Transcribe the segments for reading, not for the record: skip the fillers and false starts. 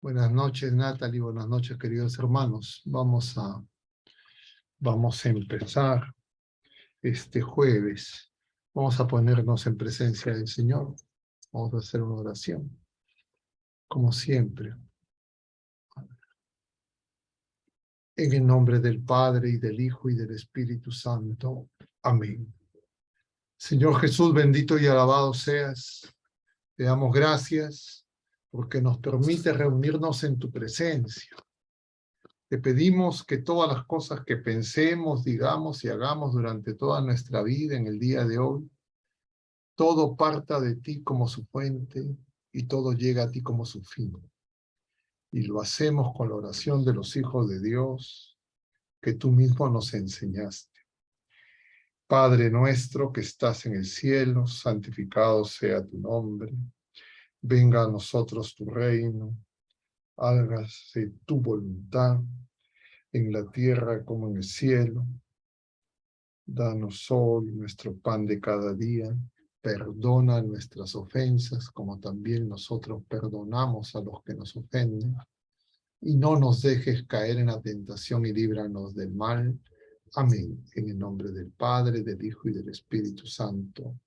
Buenas noches, Natalie. Buenas noches, queridos hermanos. Vamos a empezar este jueves. Vamos a ponernos en presencia del Señor. Vamos a hacer una oración, como siempre. En el nombre del Padre, y del Hijo, y del Espíritu Santo. Amén. Señor Jesús, bendito y alabado seas. Te damos gracias porque nos permite reunirnos en tu presencia. Te pedimos que todas las cosas que pensemos, digamos y hagamos durante toda nuestra vida en el día de hoy, todo parta de ti como su fuente y todo llega a ti como su fin. Y lo hacemos con la oración de los hijos de Dios que tú mismo nos enseñaste. Padre nuestro que estás en el cielo, santificado sea tu nombre. Venga a nosotros tu reino. Hágase tu voluntad en la tierra como en el cielo. Danos hoy nuestro pan de cada día. Perdona nuestras ofensas, como también nosotros perdonamos a los que nos ofenden. Y no nos dejes caer en la tentación y líbranos del mal. Amén. En el nombre del Padre, del Hijo y del Espíritu Santo.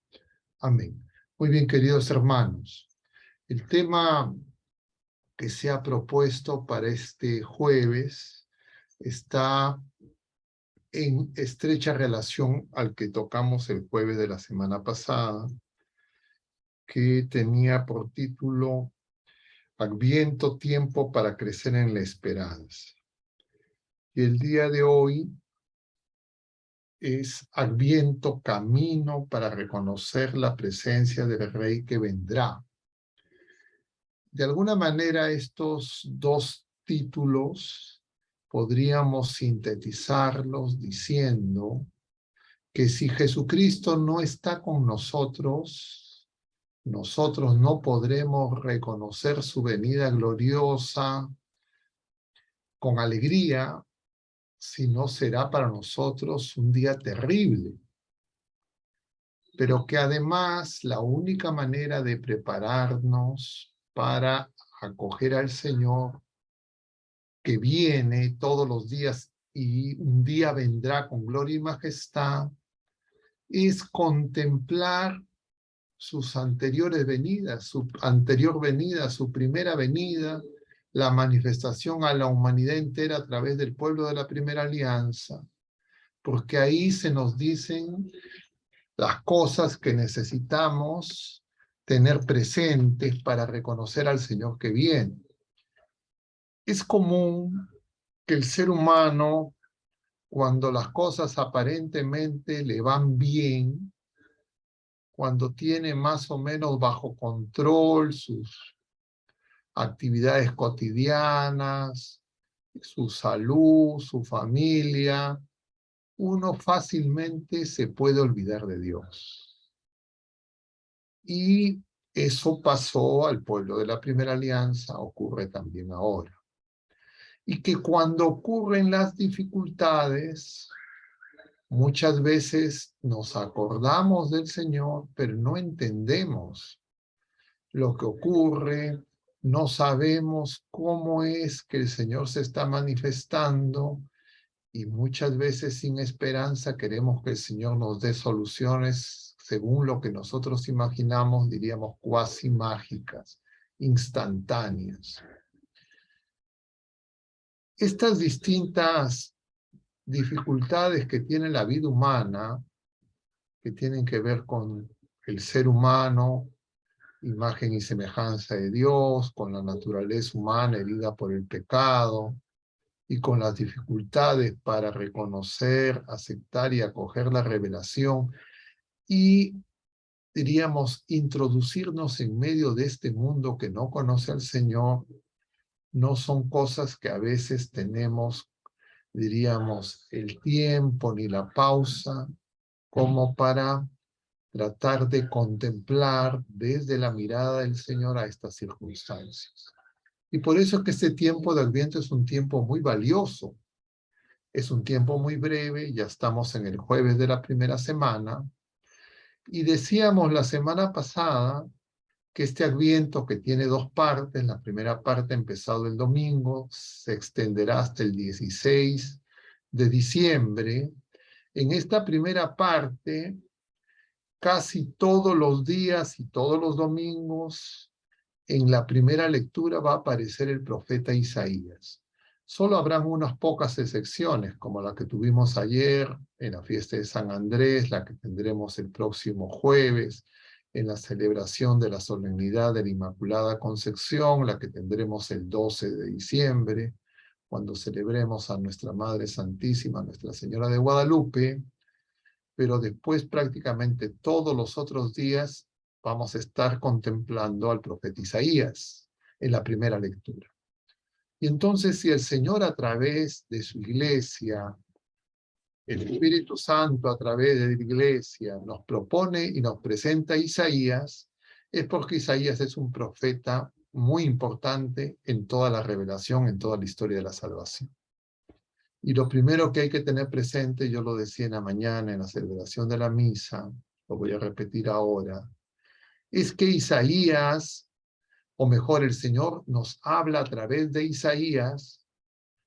Amén. Muy bien, queridos hermanos. El tema que se ha propuesto para este jueves está en estrecha relación al que tocamos el jueves de la semana pasada, que tenía por título Adviento, tiempo para crecer en la esperanza. Y el día de hoy es Adviento, camino para reconocer la presencia del Rey que vendrá. De alguna manera estos dos títulos podríamos sintetizarlos diciendo que si Jesucristo no está con nosotros, nosotros no podremos reconocer su venida gloriosa con alegría, sino será para nosotros un día terrible. Pero que además la única manera de prepararnos para acoger al Señor, que viene todos los días y un día vendrá con gloria y majestad, es contemplar sus anteriores venidas, su anterior venida, su primera venida, la manifestación a la humanidad entera a través del pueblo de la primera alianza, porque ahí se nos dicen las cosas que necesitamos tener presentes para reconocer al Señor que viene. Es común que el ser humano, cuando las cosas aparentemente le van bien, cuando tiene más o menos bajo control sus actividades cotidianas, su salud, su familia, uno fácilmente se puede olvidar de Dios. Y eso pasó al pueblo de la primera alianza, ocurre también ahora. Y que cuando ocurren las dificultades, muchas veces nos acordamos del Señor, pero no entendemos lo que ocurre, no sabemos cómo es que el Señor se está manifestando y muchas veces sin esperanza queremos que el Señor nos dé soluciones según lo que nosotros imaginamos, diríamos cuasi mágicas, instantáneas. Estas distintas dificultades que tiene la vida humana, que tienen que ver con el ser humano, imagen y semejanza de Dios, con la naturaleza humana herida por el pecado, y con las dificultades para reconocer, aceptar y acoger la revelación, y diríamos, introducirnos en medio de este mundo que no conoce al Señor, no son cosas que a veces tenemos, diríamos, el tiempo ni la pausa como para tratar de contemplar desde la mirada del Señor a estas circunstancias. Y por eso es que este tiempo de Adviento es un tiempo muy valioso, es un tiempo muy breve, ya estamos en el jueves de la primera semana, y decíamos la semana pasada que este Adviento, que tiene dos partes, la primera parte empezado el domingo, se extenderá hasta el 16 de diciembre. En esta primera parte, casi todos los días y todos los domingos, en la primera lectura va a aparecer el profeta Isaías. Solo habrán unas pocas excepciones, como la que tuvimos ayer en la fiesta de San Andrés, la que tendremos el próximo jueves, en la celebración de la solemnidad de la Inmaculada Concepción, la que tendremos el 12 de diciembre, cuando celebremos a nuestra Madre Santísima, Nuestra Señora de Guadalupe, pero después prácticamente todos los otros días vamos a estar contemplando al profeta Isaías en la primera lectura. Y entonces, si el Señor a través de su iglesia, el Espíritu Santo a través de la iglesia nos propone y nos presenta a Isaías, es porque Isaías es un profeta muy importante en toda la revelación, en toda la historia de la salvación. Y lo primero que hay que tener presente, yo lo decía en la mañana en la celebración de la misa, lo voy a repetir ahora, es que Isaías, o mejor, el Señor nos habla a través de Isaías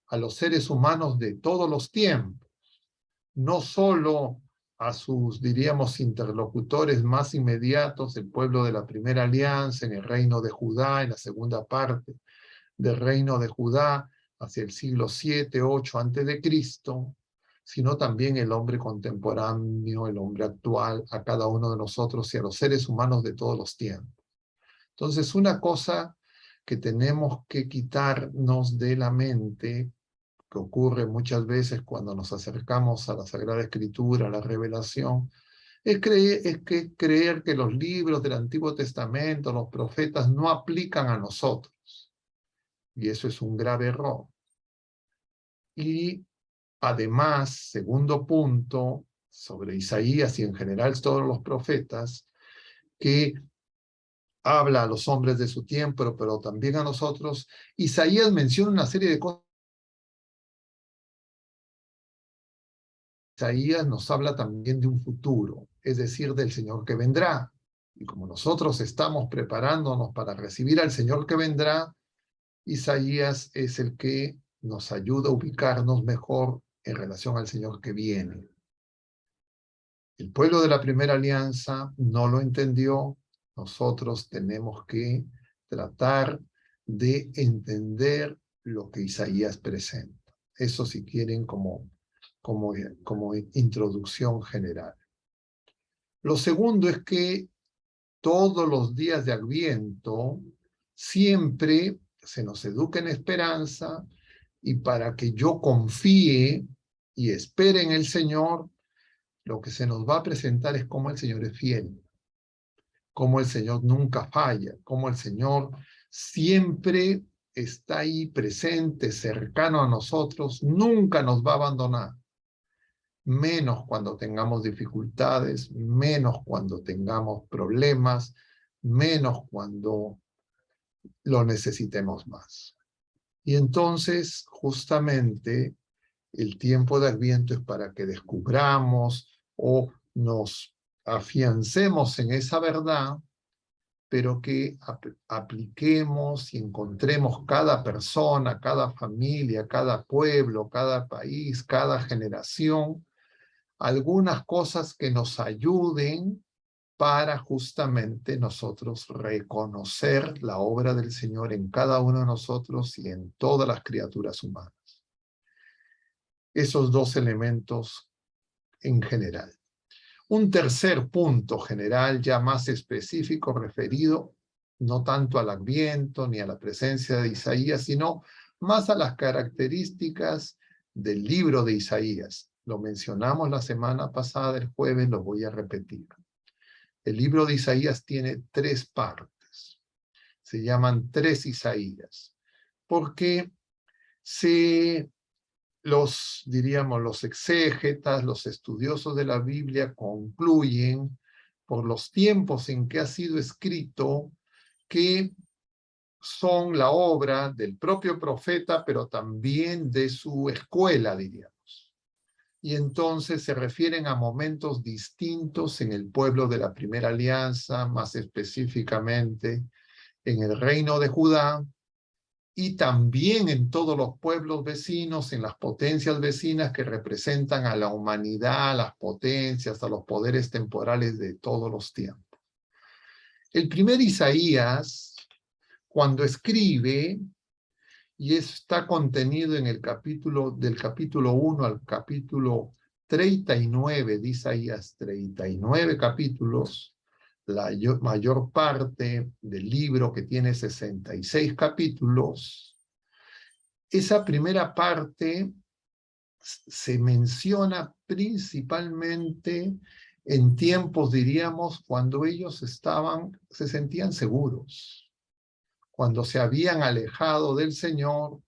a los seres humanos de todos los tiempos, no solo a sus, diríamos, interlocutores más inmediatos, el pueblo de la primera alianza, en el reino de Judá, en la segunda parte del reino de Judá, hacia el siglo 7, 8 antes de Cristo, sino también el hombre contemporáneo, el hombre actual, a cada uno de nosotros y a los seres humanos de todos los tiempos. Entonces, una cosa que tenemos que quitarnos de la mente, que ocurre muchas veces cuando nos acercamos a la Sagrada Escritura, a la revelación, es creer que los libros del Antiguo Testamento, los profetas, no aplican a nosotros. Y eso es un grave error. Y además, segundo punto, sobre Isaías y en general todos los profetas, que habla a los hombres de su tiempo, pero también a nosotros, Isaías menciona una serie de cosas. Isaías nos habla también de un futuro, es decir, del Señor que vendrá. Y como nosotros estamos preparándonos para recibir al Señor que vendrá, Isaías es el que nos ayuda a ubicarnos mejor en relación al Señor que viene. El pueblo de la primera alianza no lo entendió. Nosotros tenemos que tratar de entender lo que Isaías presenta. Eso, si quieren, como introducción general. Lo segundo es que todos los días de Adviento siempre se nos educa en esperanza, y para que yo confíe y espere en el Señor, lo que se nos va a presentar es cómo el Señor es fiel, cómo el Señor nunca falla, cómo el Señor siempre está ahí presente, cercano a nosotros, nunca nos va a abandonar, menos cuando tengamos dificultades, menos cuando tengamos problemas, menos cuando lo necesitemos más. Y entonces, justamente, el tiempo de Adviento es para que descubramos o nos afiancemos en esa verdad, pero que apliquemos y encontremos cada persona, cada familia, cada pueblo, cada país, cada generación, algunas cosas que nos ayuden para justamente nosotros reconocer la obra del Señor en cada uno de nosotros y en todas las criaturas humanas. Esos dos elementos en general. Un tercer punto general, ya más específico, referido no tanto al Adviento ni a la presencia de Isaías, sino más a las características del libro de Isaías. Lo mencionamos la semana pasada, el jueves, lo voy a repetir. El libro de Isaías tiene tres partes. Se llaman tres Isaías, porque los exégetas, los estudiosos de la Biblia concluyen, por los tiempos en que ha sido escrito, que son la obra del propio profeta, pero también de su escuela, diríamos. y entonces se refieren a momentos distintos en el pueblo de la primera alianza, más específicamente en el reino de Judá, y también en todos los pueblos vecinos, en las potencias vecinas que representan a la humanidad, a las potencias, a los poderes temporales de todos los tiempos. El primer Isaías, cuando escribe, y está contenido en el capítulo, del capítulo 1 al capítulo 39 de Isaías, 39 capítulos, la mayor parte del libro que tiene 66 capítulos. Esa primera parte se menciona principalmente en tiempos, diríamos, cuando ellos se sentían seguros, cuando se habían alejado del Señor,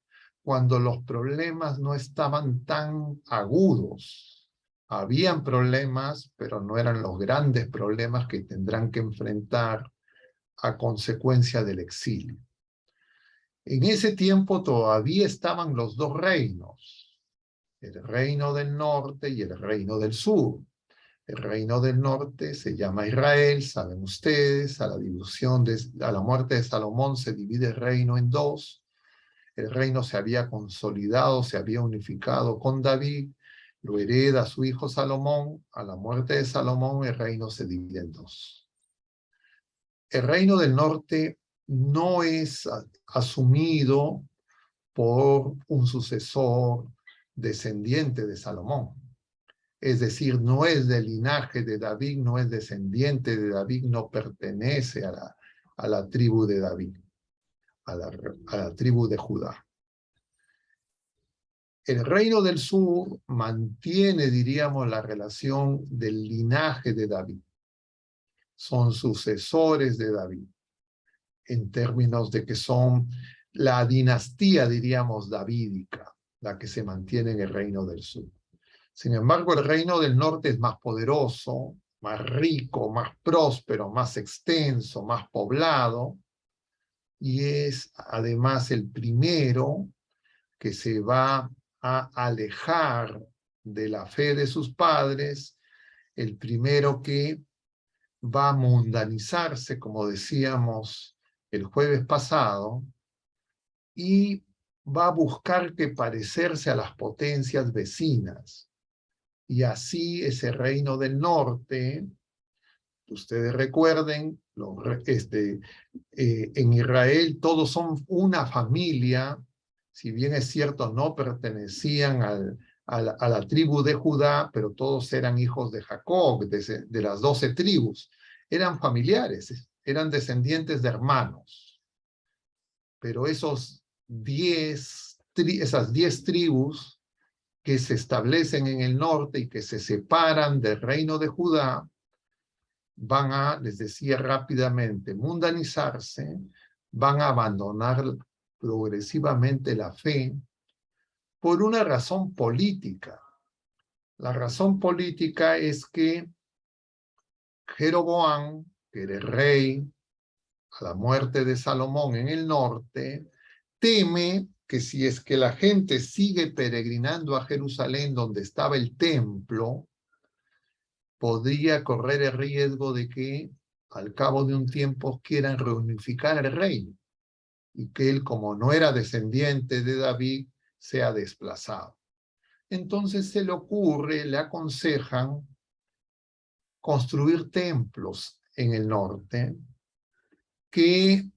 cuando los problemas no estaban tan agudos. Habían problemas, pero no eran los grandes problemas que tendrán que enfrentar a consecuencia del exilio. En ese tiempo todavía estaban los dos reinos, el reino del norte y el reino del sur. El reino del norte se llama Israel, saben ustedes, a la muerte de Salomón se divide el reino en dos. El reino se había consolidado, se había unificado con David, lo hereda su hijo Salomón. A la muerte de Salomón el reino se divide en dos. El reino del norte no es asumido por un sucesor descendiente de Salomón. Es decir, no es del linaje de David, no es descendiente de David, no pertenece a la tribu de David, a la tribu de Judá. El reino del sur mantiene, diríamos, la relación del linaje de David. Son sucesores de David, en términos de que son la dinastía, diríamos, davídica, la que se mantiene en el reino del sur. Sin embargo, el reino del norte es más poderoso, más rico, más próspero, más extenso, más poblado, y es además el primero que se va a alejar de la fe de sus padres, el primero que va a mundanizarse, como decíamos el jueves pasado, y va a buscar que parecerse a las potencias vecinas. Y así ese reino del norte, ustedes recuerden, en Israel todos son una familia, si bien es cierto no pertenecían a la tribu de Judá, pero todos eran hijos de Jacob, de las 12 tribus. Eran familiares, eran descendientes de hermanos. Pero esas 10 tribus que se establecen en el norte y que se separan del reino de Judá, van a, les decía rápidamente, mundanizarse, van a abandonar progresivamente la fe por una razón política. La razón política es que Jeroboam, que era el rey a la muerte de Salomón en el norte, teme que si es que la gente sigue peregrinando a Jerusalén, donde estaba el templo, podría correr el riesgo de que al cabo de un tiempo quieran reunificar el reino y que él, como no era descendiente de David, sea desplazado. Entonces se le ocurre, le aconsejan construir templos en el norte que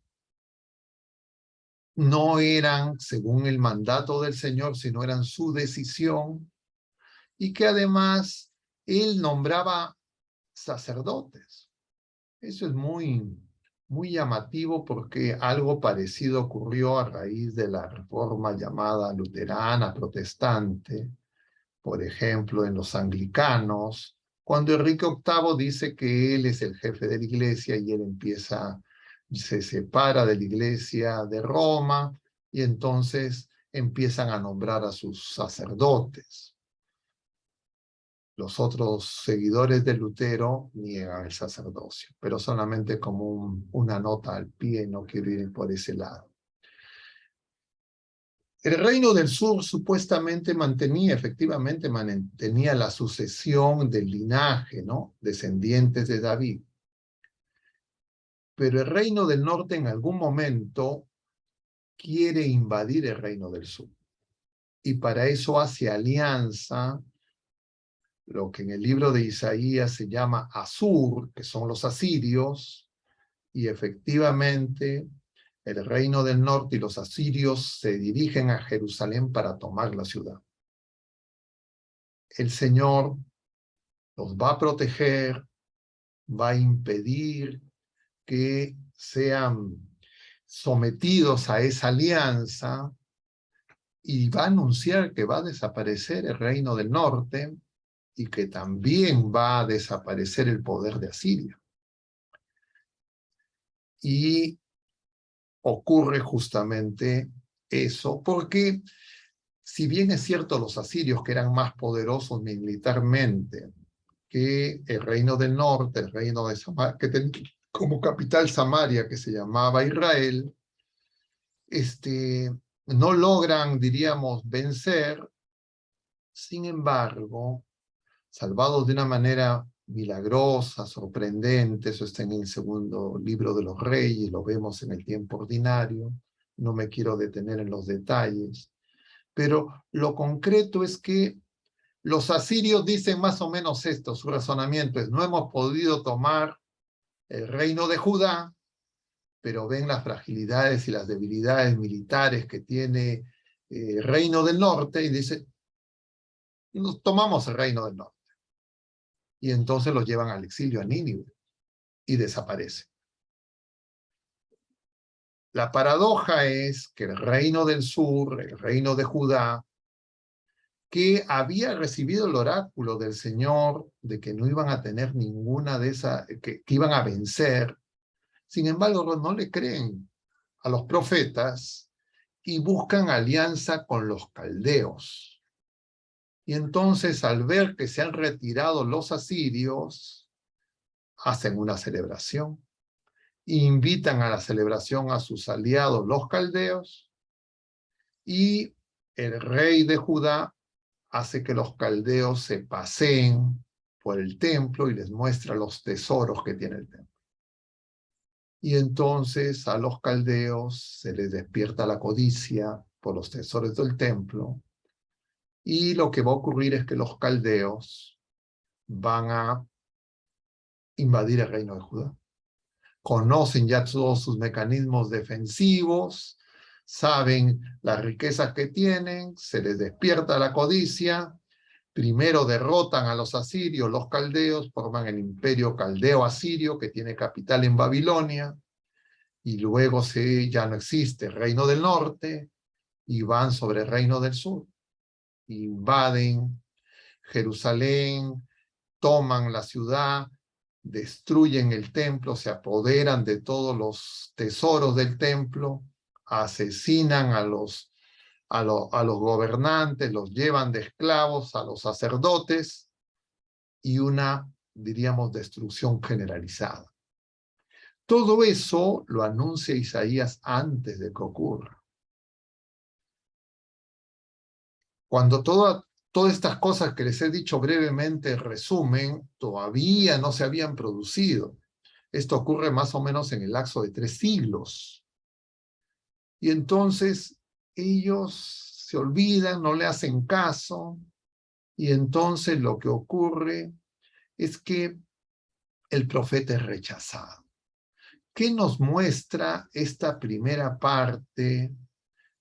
no eran según el mandato del Señor, sino eran su decisión, y que además él nombraba sacerdotes. Eso es muy llamativo porque algo parecido ocurrió a raíz de la reforma llamada luterana, protestante, por ejemplo, en los anglicanos, cuando Enrique VIII dice que él es el jefe de la iglesia y él se separa de la iglesia de Roma y entonces empiezan a nombrar a sus sacerdotes. Los otros seguidores de Lutero niegan el sacerdocio, pero solamente como una nota al pie, no quiero ir por ese lado. El reino del sur supuestamente efectivamente mantenía la sucesión del linaje, ¿no? Descendientes de David. Pero el reino del norte en algún momento quiere invadir el reino del sur. Y para eso hace alianza, lo que en el libro de Isaías se llama Asur, que son los asirios, y efectivamente el reino del norte y los asirios se dirigen a Jerusalén para tomar la ciudad. El Señor los va a proteger, va a impedir que sean sometidos a esa alianza y va a anunciar que va a desaparecer el reino del norte y que también va a desaparecer el poder de Asiria. Y ocurre justamente eso, porque si bien es cierto los asirios que eran más poderosos militarmente que el reino del norte, el reino de Samaria, que tenía como capital Samaria, que se llamaba Israel, no logran, diríamos, vencer. Sin embargo, salvados de una manera milagrosa, sorprendente, eso está en el segundo libro de los Reyes, lo vemos en el tiempo ordinario, no me quiero detener en los detalles, pero lo concreto es que los asirios dicen más o menos esto, su razonamiento es: no hemos podido tomar el reino de Judá, pero ven las fragilidades y las debilidades militares que tiene el reino del norte, y dice: nos tomamos el reino del norte. Y entonces los llevan al exilio a Nínive y desaparece. La paradoja es que el reino del sur, el reino de Judá, que había recibido el oráculo del Señor de que no iban a tener ninguna de esas, que iban a vencer, sin embargo no le creen a los profetas y buscan alianza con los caldeos. Y entonces, al ver que se han retirado los asirios, hacen una celebración. Invitan a la celebración a sus aliados los caldeos, y el rey de Judá hace que los caldeos se paseen por el templo y les muestra los tesoros que tiene el templo. Y entonces a los caldeos se les despierta la codicia por los tesoros del templo, y lo que va a ocurrir es que los caldeos van a invadir el reino de Judá. Conocen ya todos sus mecanismos defensivos, saben las riquezas que tienen, se les despierta la codicia. Primero derrotan a los asirios, los caldeos, forman el imperio caldeo-asirio que tiene capital en Babilonia, y luego ya no existe el reino del norte y van sobre el reino del sur. Invaden Jerusalén, toman la ciudad, destruyen el templo, se apoderan de todos los tesoros del templo, asesinan a los gobernantes, los llevan de esclavos a los sacerdotes, y una, diríamos, destrucción generalizada. Todo eso lo anuncia Isaías antes de que ocurra. Cuando todas estas cosas que les he dicho brevemente en resumen, todavía no se habían producido. Esto ocurre más o menos en el lapso de 3 siglos. Y entonces ellos se olvidan, no le hacen caso, y entonces lo que ocurre es que el profeta es rechazado. ¿Qué nos muestra esta primera parte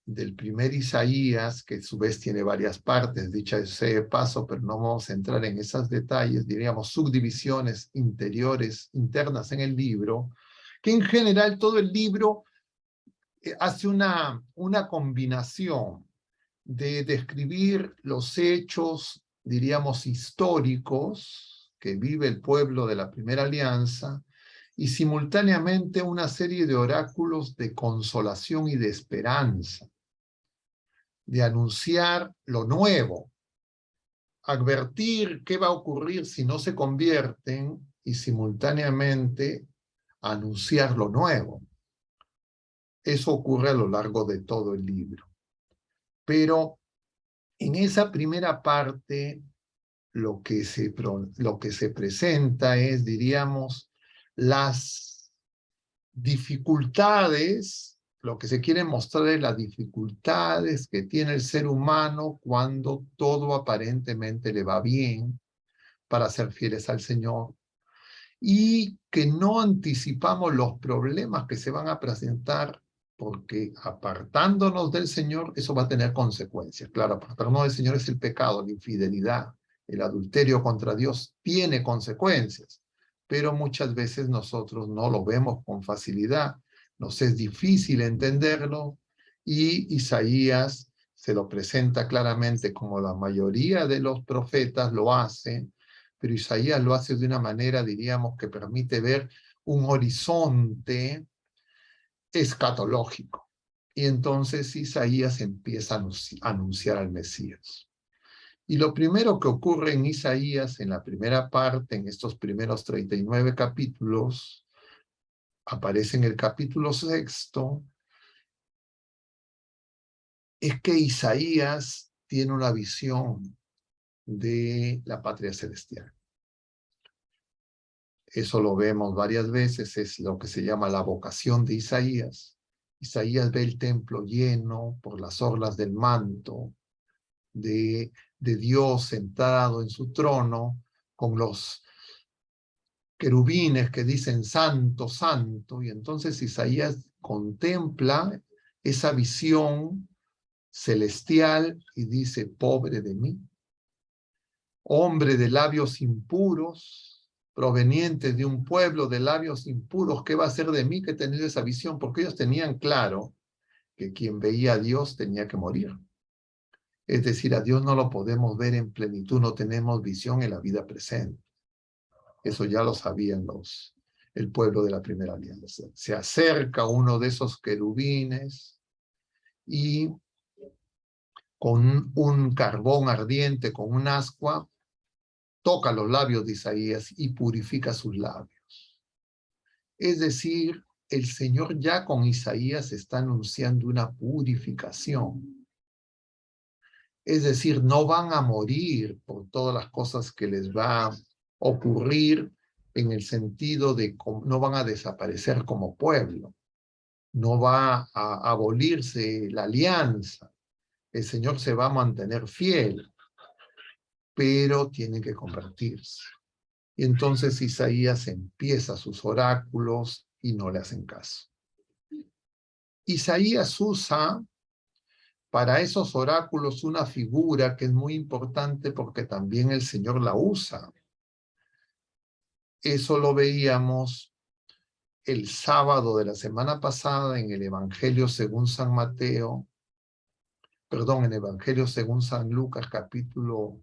del primer Isaías, que a su vez tiene varias partes, dicha sea de paso, pero no vamos a entrar en esos detalles, diríamos subdivisiones interiores, internas en el libro, que en general todo el libro hace una combinación de describir los hechos, diríamos, históricos que vive el pueblo de la Primera Alianza, y simultáneamente una serie de oráculos de consolación y de esperanza, de anunciar lo nuevo, advertir qué va a ocurrir si no se convierten, y simultáneamente anunciar lo nuevo. Eso ocurre a lo largo de todo el libro. Pero en esa primera parte, lo que se presenta es, diríamos, las dificultades, lo que se quiere mostrar es las dificultades que tiene el ser humano cuando todo aparentemente le va bien para ser fieles al Señor, y que no anticipamos los problemas que se van a presentar, porque apartándonos del Señor, eso va a tener consecuencias. Claro, apartarnos del Señor es el pecado, la infidelidad, el adulterio contra Dios tiene consecuencias, pero muchas veces nosotros no lo vemos con facilidad, nos es difícil entenderlo, y Isaías se lo presenta claramente como la mayoría de los profetas lo hacen, pero Isaías lo hace de una manera, diríamos, que permite ver un horizonte escatológico. Y entonces Isaías empieza a anunciar al Mesías. Y lo primero que ocurre en Isaías, en la primera parte, en estos primeros 39 capítulos, aparece en el capítulo 6, es que Isaías tiene una visión de la patria celestial. Eso lo vemos varias veces, es lo que se llama la vocación de Isaías. Isaías ve el templo lleno por las orlas del manto de Dios sentado en su trono, con los querubines que dicen santo, santo, y entonces Isaías contempla esa visión celestial y dice, pobre de mí, hombre de labios impuros, proveniente de un pueblo de labios impuros, ¿qué va a ser de mí que he tenido esa visión? Porque ellos tenían claro que quien veía a Dios tenía que morir. Es decir, a Dios no lo podemos ver en plenitud, no tenemos visión en la vida presente. Eso ya lo sabían el pueblo de la primera alianza. Se acerca uno de esos querubines y con un carbón ardiente, con un ascua, toca los labios de Isaías y purifica sus labios. Es decir, el Señor ya con Isaías está anunciando una purificación. Es decir, no van a morir por todas las cosas que les va a ocurrir, en el sentido de que no van a desaparecer como pueblo, no va a abolirse la alianza, el Señor se va a mantener fiel, pero tienen que convertirse. Y entonces Isaías empieza sus oráculos y no le hacen caso. Isaías usa para esos oráculos una figura que es muy importante porque también el Señor la usa. Eso lo veíamos el sábado de la semana pasada en el Evangelio según San Mateo, perdón, en el Evangelio según San Lucas, capítulo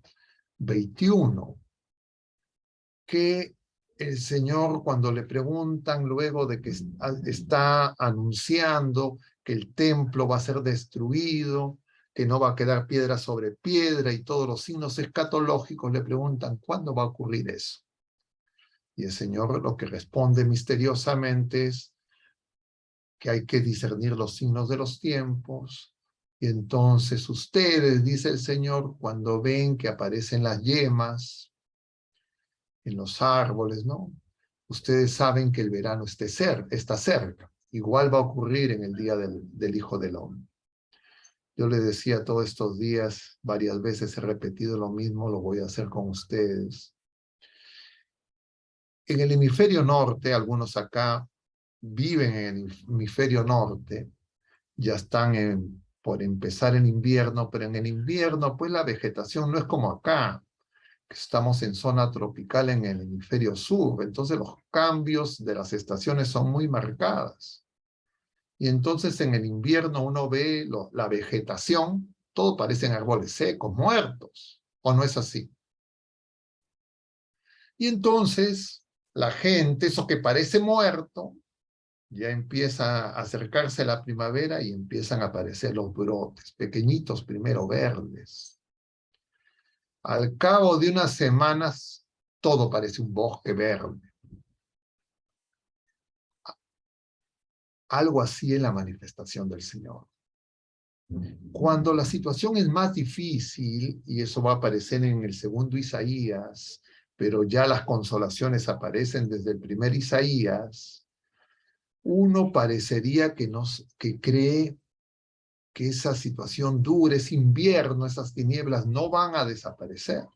21, que el Señor, cuando le preguntan luego de que está anunciando que el templo va a ser destruido, que no va a quedar piedra sobre piedra y todos los signos escatológicos, le preguntan, ¿cuándo va a ocurrir eso? Y el Señor lo que responde misteriosamente es que hay que discernir los signos de los tiempos. Y entonces ustedes, dice el Señor, cuando ven que aparecen las yemas en los árboles, ¿no? Ustedes saben que el verano está cerca. Igual va a ocurrir en el día del Hijo del Hombre. Yo le decía todos estos días, varias veces he repetido lo mismo, lo voy a hacer con ustedes. En el hemisferio norte, algunos acá viven en el hemisferio norte, ya están por empezar el invierno, pero en el invierno pues la vegetación no es como acá, que estamos en zona tropical en el hemisferio sur, entonces los cambios de las estaciones son muy marcadas. Y entonces en el invierno uno ve la vegetación, todo parecen árboles secos, muertos, ¿o no es así? Y entonces la gente, eso que parece muerto, ya empieza a acercarse la primavera y empiezan a aparecer los brotes, pequeñitos primero verdes. Al cabo de unas semanas, todo parece un bosque verde. Algo así es la manifestación del Señor. Cuando la situación es más difícil, y eso va a aparecer en el segundo Isaías, pero ya las consolaciones aparecen desde el primer Isaías, uno parecería que cree que esa situación dura, ese invierno, esas tinieblas no van a desaparecer.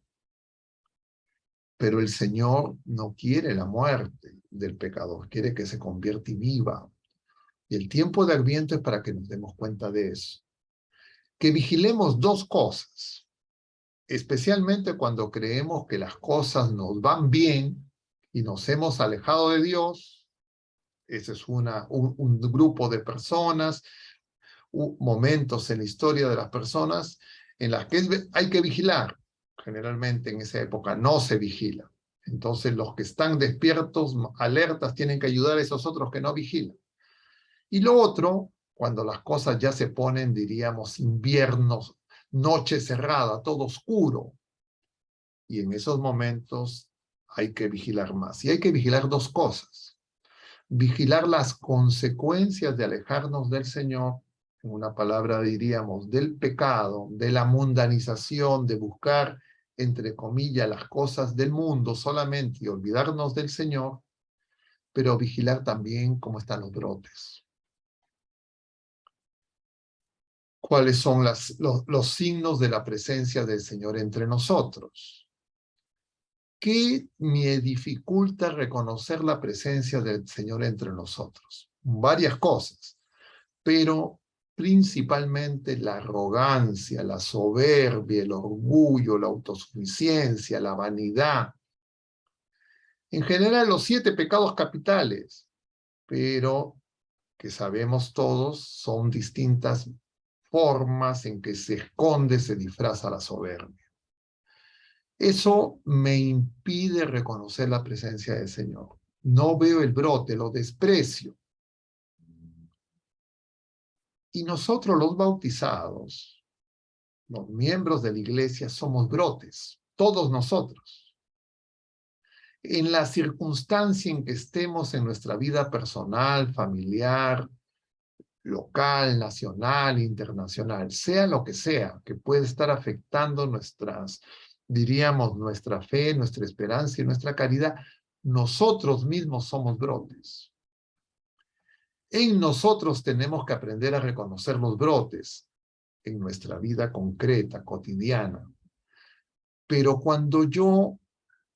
Pero el Señor no quiere la muerte del pecador, quiere que se convierta y viva. Y el tiempo de Adviento es para que nos demos cuenta de eso. Que vigilemos dos cosas, especialmente cuando creemos que las cosas nos van bien y nos hemos alejado de Dios. Ese es un grupo de personas, momentos en la historia de las personas en las que hay que vigilar. Generalmente en esa época no se vigila. Entonces los que están despiertos, alertas, tienen que ayudar a esos otros que no vigilan. Y lo otro, cuando las cosas ya se ponen, diríamos, inviernos, noche cerrada, todo oscuro. Y en esos momentos hay que vigilar más. Y hay que vigilar dos cosas. Vigilar las consecuencias de alejarnos del Señor, en una palabra diríamos, del pecado, de la mundanización, de buscar, entre comillas, las cosas del mundo solamente y olvidarnos del Señor, pero vigilar también cómo están los brotes. ¿Cuáles son los signos de la presencia del Señor entre nosotros? ¿Qué me dificulta reconocer la presencia del Señor entre nosotros? Varias cosas, pero principalmente la arrogancia, la soberbia, el orgullo, la autosuficiencia, la vanidad. En general, los 7 pecados capitales, pero que sabemos todos son distintas formas en que se esconde, se disfraza la soberbia. Eso me impide reconocer la presencia del Señor. No veo el brote, lo desprecio. Y nosotros los bautizados, los miembros de la iglesia, somos brotes, todos nosotros. En la circunstancia en que estemos en nuestra vida personal, familiar, local, nacional, internacional, sea lo que sea, que puede estar afectando diríamos, nuestra fe, nuestra esperanza y nuestra caridad, nosotros mismos somos brotes. En nosotros tenemos que aprender a reconocer los brotes en nuestra vida concreta, cotidiana. Pero cuando yo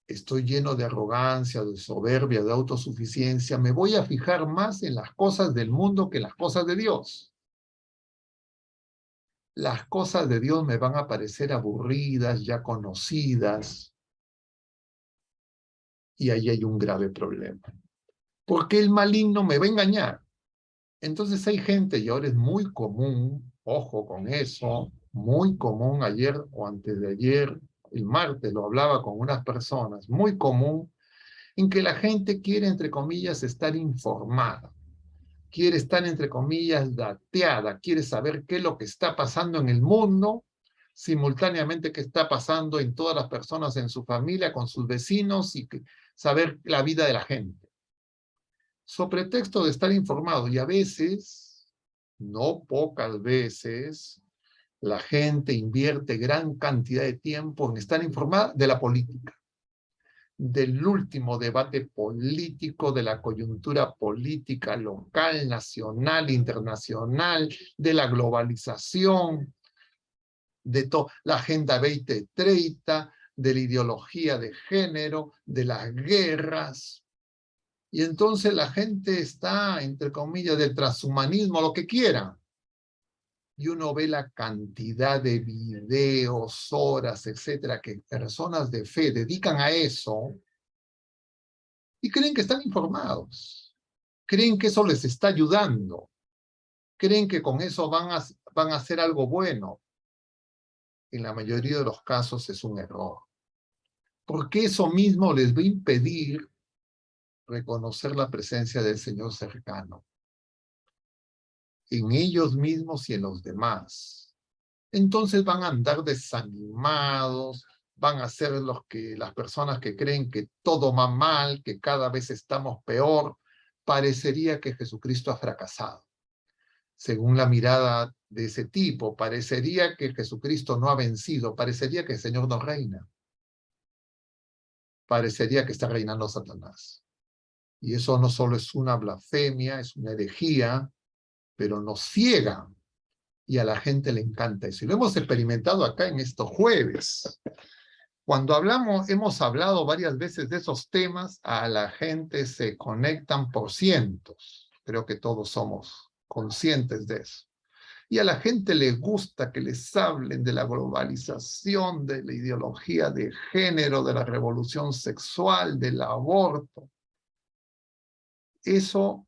estoy lleno de arrogancia, de soberbia, de autosuficiencia, me voy a fijar más en las cosas del mundo que en las cosas de Dios. Las cosas de Dios me van a parecer aburridas, ya conocidas, y ahí hay un grave problema. Porque el maligno me va a engañar. Entonces hay gente, y ahora es muy común, ojo con eso, muy común, ayer o antes de ayer, el martes lo hablaba con unas personas, muy común, en que la gente quiere, entre comillas, estar informada, quiere estar, entre comillas, dateada, quiere saber qué es lo que está pasando en el mundo, simultáneamente qué está pasando en todas las personas en su familia, con sus vecinos, y saber la vida de la gente. Sobre pretexto de estar informado, y a veces, no pocas veces, la gente invierte gran cantidad de tiempo en estar informada de la política, del último debate político, de la coyuntura política local, nacional, internacional, de la globalización, de la Agenda 2030, de la ideología de género, de las guerras. Y entonces la gente está, entre comillas, del transhumanismo, lo que quiera. Y uno ve la cantidad de videos, horas, etcétera, que personas de fe dedican a eso y creen que están informados. Creen que eso les está ayudando. Creen que con eso van a hacer algo bueno. En la mayoría de los casos es un error. Porque eso mismo les va a impedir reconocer la presencia del Señor cercano en ellos mismos y en los demás. Entonces van a andar desanimados, van a ser las personas que creen que todo va mal, que cada vez estamos peor. Parecería que Jesucristo ha fracasado. Según la mirada de ese tipo, parecería que Jesucristo no ha vencido, parecería que el Señor no reina, parecería que está reinando Satanás. Y eso no solo es una blasfemia, es una herejía, pero nos ciega. Y a la gente le encanta eso. Y lo hemos experimentado acá en estos jueves. Cuando hemos hablado varias veces de esos temas, a la gente se conectan por cientos. Creo que todos somos conscientes de eso. Y a la gente le gusta que les hablen de la globalización, de la ideología de género, de la revolución sexual, del aborto. Eso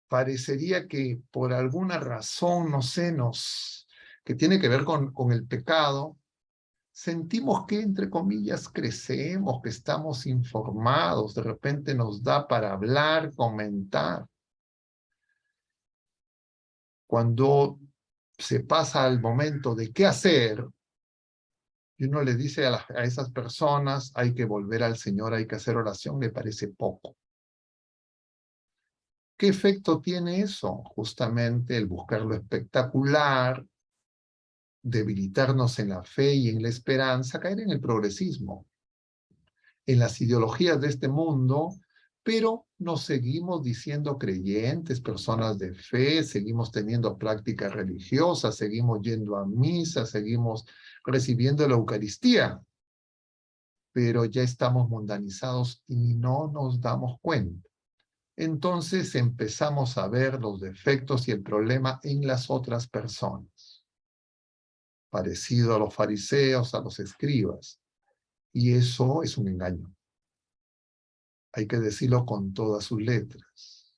parecería que por alguna razón, no sé, que tiene que ver con el pecado, sentimos que, entre comillas, crecemos, que estamos informados, de repente nos da para hablar, comentar. Cuando se pasa al momento de qué hacer, y uno le dice a esas personas, hay que volver al Señor, hay que hacer oración, le parece poco. ¿Qué efecto tiene eso? Justamente el buscar lo espectacular, debilitarnos en la fe y en la esperanza, caer en el progresismo, en las ideologías de este mundo, pero nos seguimos diciendo creyentes, personas de fe, seguimos teniendo prácticas religiosas, seguimos yendo a misa, seguimos recibiendo la Eucaristía, pero ya estamos mundanizados y no nos damos cuenta. Entonces empezamos a ver los defectos y el problema en las otras personas, parecido a los fariseos, a los escribas, y eso es un engaño. Hay que decirlo con todas sus letras.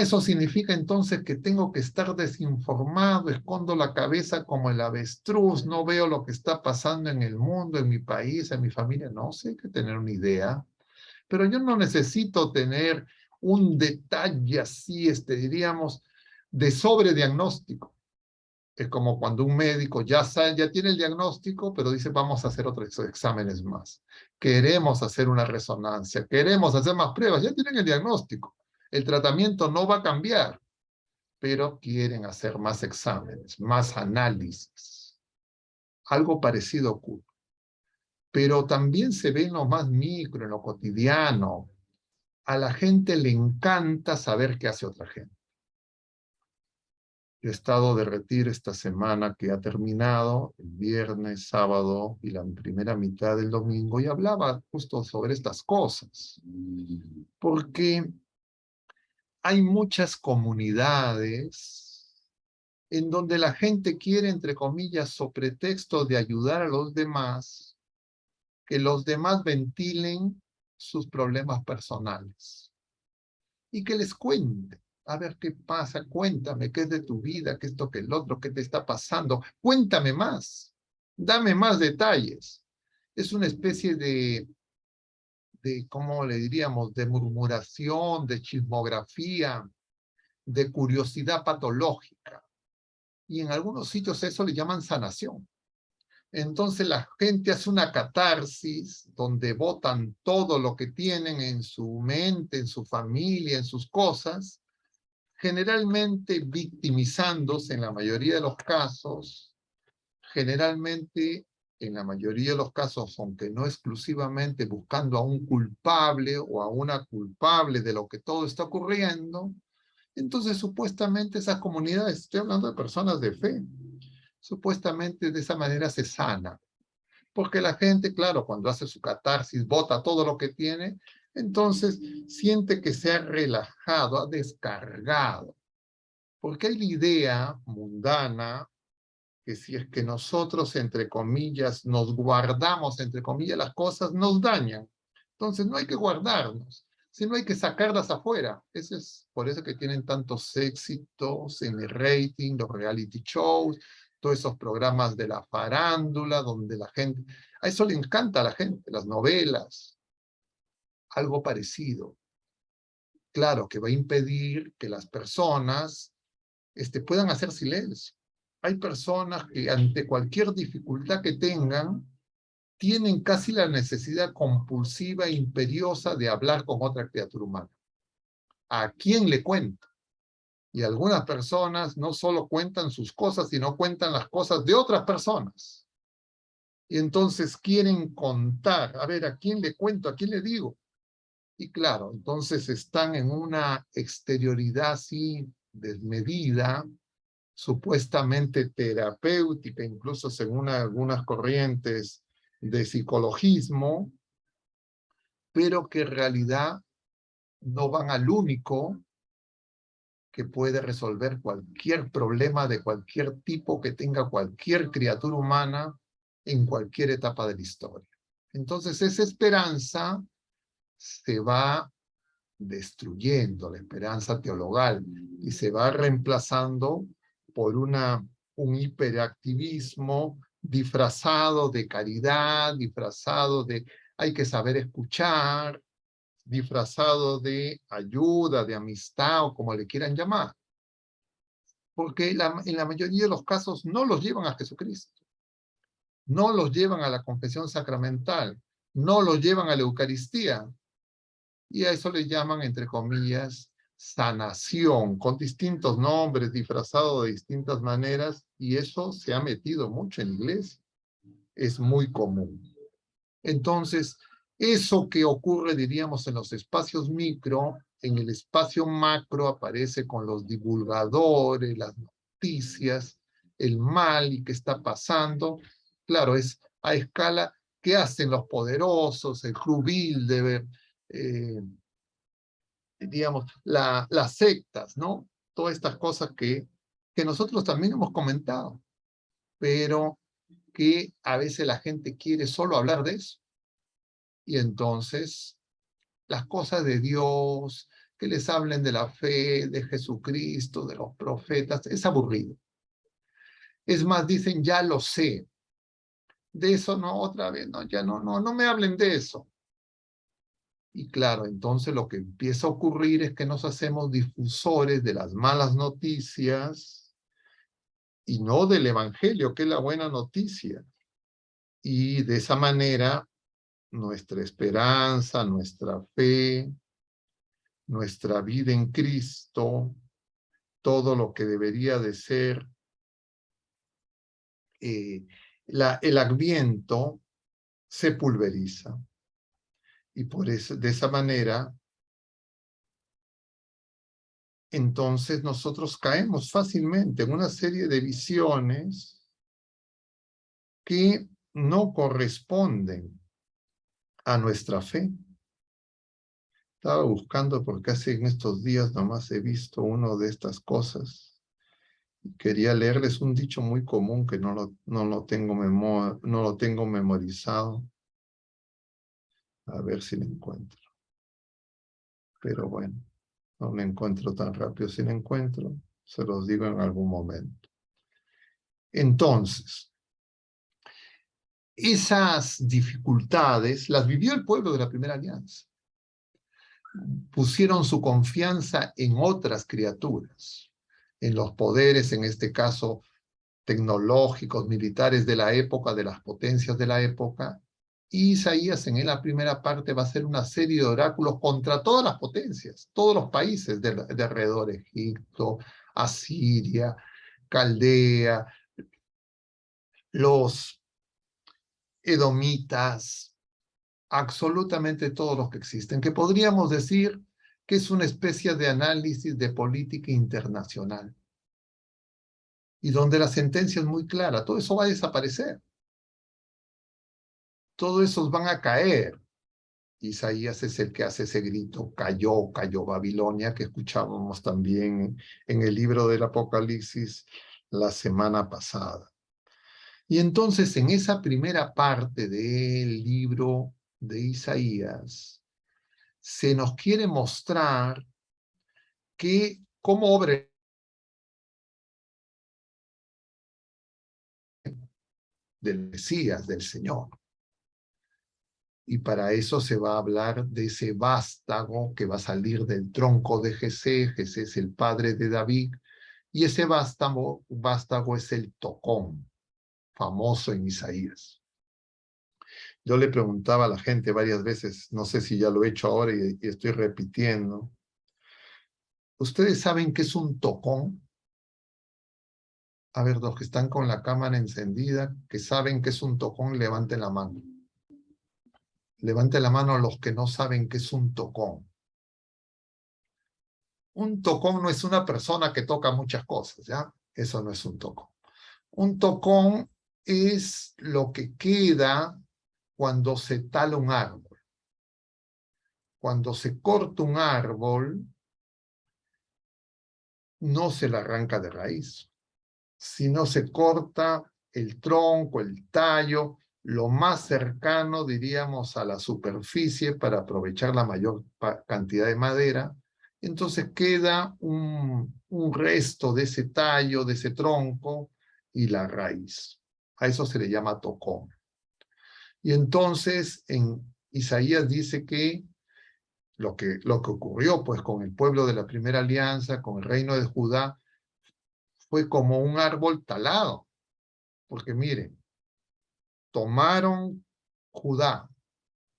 Eso significa entonces que tengo que estar desinformado, escondo la cabeza como el avestruz, no veo lo que está pasando en el mundo, en mi país, en mi familia. No sé, hay que tener una idea. Pero yo no necesito tener un detalle así, diríamos, de sobrediagnóstico. Es como cuando un médico ya tiene el diagnóstico, pero dice, vamos a hacer otros exámenes más. Queremos hacer una resonancia, queremos hacer más pruebas, ya tienen el diagnóstico. El tratamiento no va a cambiar, pero quieren hacer más exámenes, más análisis. Algo parecido ocurre. Pero también se ve en lo más micro, en lo cotidiano. A la gente le encanta saber qué hace otra gente. He estado de retiro esta semana que ha terminado, el viernes, sábado y la primera mitad del domingo, y hablaba justo sobre estas cosas. Porque hay muchas comunidades en donde la gente quiere, entre comillas, sobre pretexto de ayudar a los demás, que los demás ventilen sus problemas personales y que les cuenten. A ver qué pasa, cuéntame qué es de tu vida, qué es esto, qué es lo otro, qué te está pasando. Cuéntame más, dame más detalles. Es una especie ¿cómo le diríamos?, de murmuración, de chismografía, de curiosidad patológica. Y en algunos sitios eso le llaman sanación. Entonces la gente hace una catarsis donde botan todo lo que tienen en su mente, en su familia, en sus cosas, generalmente victimizándose en la mayoría de los casos, generalmente en la mayoría de los casos, aunque no exclusivamente buscando a un culpable o a una culpable de lo que todo está ocurriendo. Entonces supuestamente esas comunidades, estoy hablando de personas de fe, supuestamente de esa manera se sana. Porque la gente, claro, cuando hace su catarsis, bota todo lo que tiene, entonces siente que se ha relajado, ha descargado. Porque hay la idea mundana que si es que nosotros, entre comillas, nos guardamos, entre comillas, las cosas, nos dañan. Entonces no hay que guardarnos, sino hay que sacarlas afuera. Por eso que tienen tantos éxitos en el rating, los reality shows, todos esos programas de la farándula, donde la gente... A eso le encanta a la gente, las novelas, algo parecido. Claro que va a impedir que las personas puedan hacer silencio. Hay personas que ante cualquier dificultad que tengan, tienen casi la necesidad compulsiva e imperiosa de hablar con otra criatura humana. ¿A quién le cuenta? Y algunas personas no solo cuentan sus cosas, sino cuentan las cosas de otras personas. Y entonces quieren contar, a ver, ¿a quién le cuento? ¿A quién le digo? Y claro, entonces están en una exterioridad así desmedida, supuestamente terapéutica, incluso según algunas corrientes de psicologismo, pero que en realidad no van al único que puede resolver cualquier problema de cualquier tipo que tenga cualquier criatura humana en cualquier etapa de la historia. Entonces esa esperanza se va destruyendo, la esperanza teologal, y se va reemplazando por un hiperactivismo disfrazado de caridad, disfrazado de hay que saber escuchar, disfrazado de ayuda, de amistad o como le quieran llamar. Porque en la mayoría de los casos no los llevan a Jesucristo, no los llevan a la confesión sacramental, no los llevan a la Eucaristía, y a eso le llaman, entre comillas, sanación, con distintos nombres, disfrazado de distintas maneras, y eso se ha metido mucho en la iglesia, es muy común. Entonces, eso que ocurre, diríamos, en los espacios micro, en el espacio macro aparece con los divulgadores, las noticias, el mal y qué está pasando. Claro, es a escala, ¿qué hacen los poderosos, el Club Bilderberg, digamos, las sectas, ¿no? Todas estas cosas que nosotros también hemos comentado, pero que a veces la gente quiere solo hablar de eso. Y entonces, las cosas de Dios, que les hablen de la fe, de Jesucristo, de los profetas, es aburrido. Es más, dicen, ya lo sé. De eso no, otra vez, no, ya no me hablen de eso. Y claro, entonces lo que empieza a ocurrir es que nos hacemos difusores de las malas noticias y no del evangelio, que es la buena noticia. Y de esa manera, nuestra esperanza, nuestra fe, nuestra vida en Cristo, todo lo que debería de ser el Adviento, se pulveriza. Y por eso, de esa manera, entonces nosotros caemos fácilmente en una serie de visiones que no corresponden a nuestra fe. Estaba buscando porque hace en estos días nomás he visto uno de estas cosas. Quería leerles un dicho muy común que no lo tengo memorizado. A ver si lo encuentro. Pero bueno, no lo encuentro tan rápido. Si lo encuentro, se los digo en algún momento. Entonces, esas dificultades las vivió el pueblo de la Primera Alianza. Pusieron su confianza en otras criaturas, en los poderes, en este caso, tecnológicos, militares de la época, de las potencias de la época. Y Isaías en la primera parte va a hacer una serie de oráculos contra todas las potencias, todos los países de alrededor, Egipto, Asiria, Caldea, los edomitas, absolutamente todos los que existen, que podríamos decir que es una especie de análisis de política internacional, y donde la sentencia es muy clara, todo eso va a desaparecer, todos esos van a caer. Isaías es el que hace ese grito, cayó, cayó Babilonia, que escuchábamos también en el libro del Apocalipsis la semana pasada. Y entonces en esa primera parte del libro de Isaías, se nos quiere mostrar que cómo obra del Mesías, del Señor. Y para eso se va a hablar de ese vástago que va a salir del tronco de Jesé. Jesé es el padre de David, y ese vástago es el tocón, famoso en Isaías. Yo le preguntaba a la gente varias veces, no sé si ya lo he hecho ahora y estoy repitiendo, ¿Ustedes saben qué es un tocón? A ver, los que están con la cámara encendida, que saben qué es un tocón, levanten la mano. Levanten la mano a los que no saben qué es un tocón. Un tocón no es una persona que toca muchas cosas, ¿ya? Eso no es un tocón. Un tocón es lo que queda cuando se tala un árbol. Cuando se corta un árbol, no se le arranca de raíz, sino se corta el tronco, el tallo, lo más cercano, diríamos, a la superficie para aprovechar la mayor cantidad de madera. Entonces queda un resto de ese tallo, de ese tronco y la raíz. A eso se le llama tocón. Y entonces en Isaías dice que lo que ocurrió pues con el pueblo de la primera alianza, con el reino de Judá, fue como un árbol talado. Porque miren, tomaron Judá,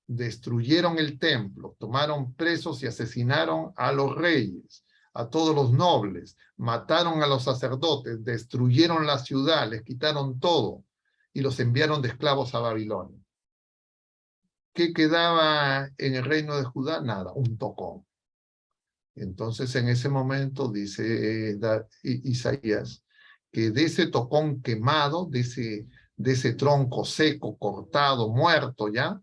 destruyeron el templo, tomaron presos y asesinaron a los reyes, a todos los nobles, mataron a los sacerdotes, destruyeron la ciudad, les quitaron todo y los enviaron de esclavos a Babilonia. ¿Qué quedaba en el reino de Judá? Nada, un tocón. Entonces en ese momento dice Isaías que de ese tocón quemado, de ese tronco seco, cortado, muerto ya,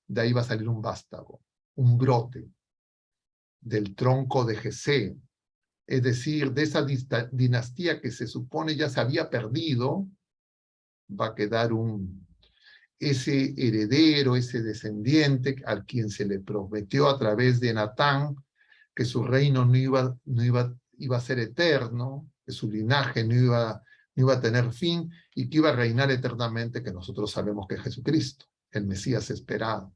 de ahí va a salir un vástago, un brote del tronco de Jesé. Es decir, de esa dinastía que se supone ya se había perdido, va a quedar ese heredero, ese descendiente al quien se le prometió a través de Natán que su reino iba a ser eterno, que su linaje no iba a tener fin y que iba a reinar eternamente, que nosotros sabemos que es Jesucristo, el Mesías esperado.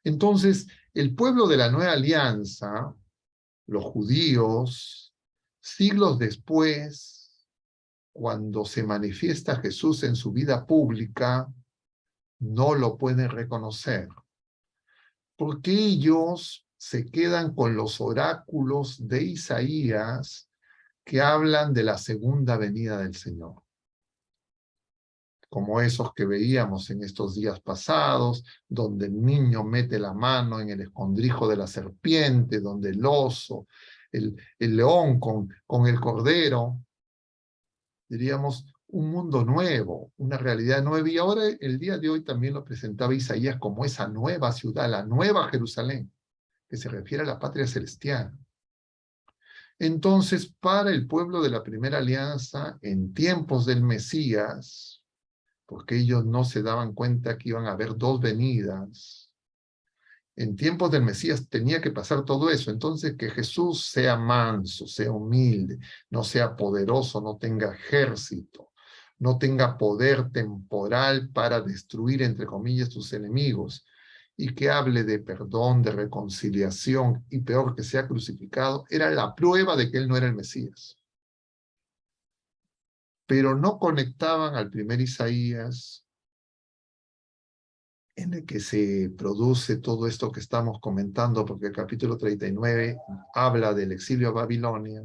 Entonces, el pueblo de la Nueva Alianza, los judíos, siglos después, cuando se manifiesta Jesús en su vida pública, no lo pueden reconocer, porque ellos se quedan con los oráculos de Isaías que hablan de la segunda venida del Señor, como esos que veíamos en estos días pasados, donde el niño mete la mano en el escondrijo de la serpiente, donde el oso, el león con el cordero, diríamos, un mundo nuevo, una realidad nueva. Y ahora el día de hoy también lo presentaba Isaías como esa nueva ciudad, la nueva Jerusalén, que se refiere a la patria celestial. Entonces, para el pueblo de la primera alianza, en tiempos del Mesías, porque ellos no se daban cuenta que iban a haber dos venidas, en tiempos del Mesías tenía que pasar todo eso. Entonces, que Jesús sea manso, sea humilde, no sea poderoso, no tenga ejército, no tenga poder temporal para destruir, entre comillas, sus enemigos, y que hable de perdón, de reconciliación, y peor que sea crucificado, era la prueba de que él no era el Mesías. Pero no conectaban al primer Isaías, en el que se produce todo esto que estamos comentando, porque el capítulo 39 habla del exilio a Babilonia,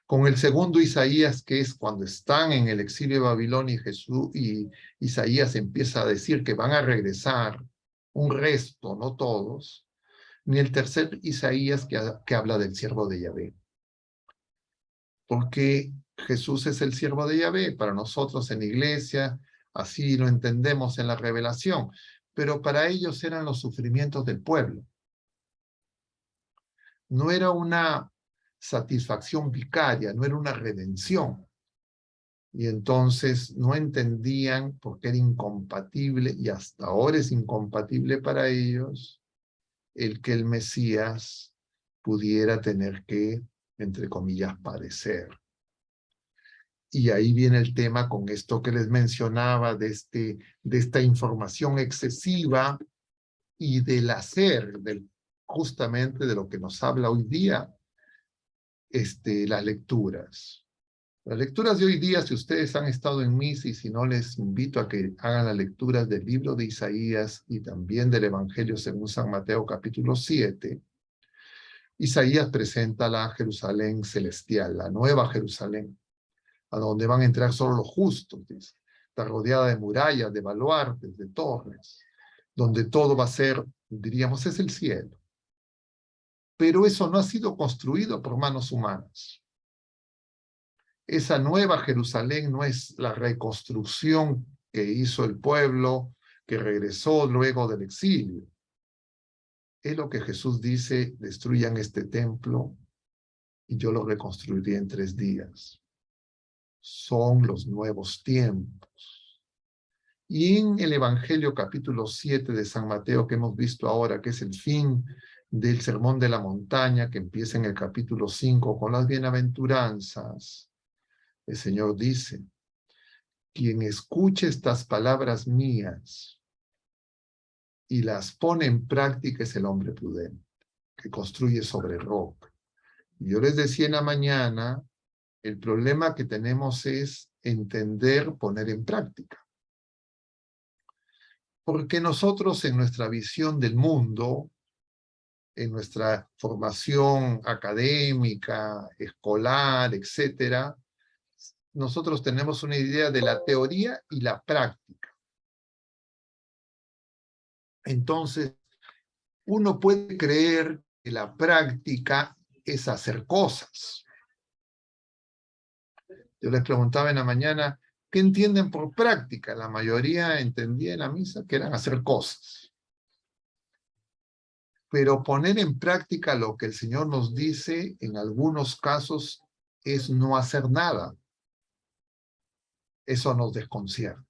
con el segundo Isaías, que es cuando están en el exilio de Babilonia y Isaías empieza a decir que van a regresar un resto, no todos, ni el tercer Isaías que habla del siervo de Yahvé. Porque Jesús es el siervo de Yahvé, para nosotros en la iglesia, así lo entendemos en la revelación, pero para ellos eran los sufrimientos del pueblo. No era una satisfacción vicaria, no era una redención. Y entonces no entendían porque era incompatible, y hasta ahora es incompatible para ellos, el que el Mesías pudiera tener que, entre comillas, padecer. Y ahí viene el tema con esto que les mencionaba de esta información excesiva y del hacer, justamente de lo que nos habla hoy día las lecturas. Las lecturas de hoy día, si ustedes han estado en misa y si no, les invito a que hagan las lecturas del libro de Isaías y también del Evangelio según San Mateo capítulo 7, Isaías presenta la Jerusalén celestial, la nueva Jerusalén, a donde van a entrar solo los justos, dice. Está rodeada de murallas, de baluartes, de torres, donde todo va a ser, diríamos, es el cielo. Pero eso no ha sido construido por manos humanas. Esa nueva Jerusalén no es la reconstrucción que hizo el pueblo que regresó luego del exilio. Es lo que Jesús dice: destruyan este templo y yo lo reconstruiré en 3 días. Son los nuevos tiempos. Y en el Evangelio capítulo 7 de San Mateo que hemos visto ahora, que es el fin del Sermón de la Montaña, que empieza en el capítulo 5 con las bienaventuranzas, el Señor dice: quien escuche estas palabras mías y las pone en práctica es el hombre prudente, que construye sobre roca. Y yo les decía en la mañana, el problema que tenemos es entender, poner en práctica. Porque nosotros en nuestra visión del mundo, en nuestra formación académica, escolar, etcétera, nosotros tenemos una idea de la teoría y la práctica. Entonces, uno puede creer que la práctica es hacer cosas. Yo les preguntaba en la mañana, ¿qué entienden por práctica? La mayoría entendía en la misa que eran hacer cosas. Pero poner en práctica lo que el Señor nos dice, en algunos casos, es no hacer nada. Eso nos desconcierta.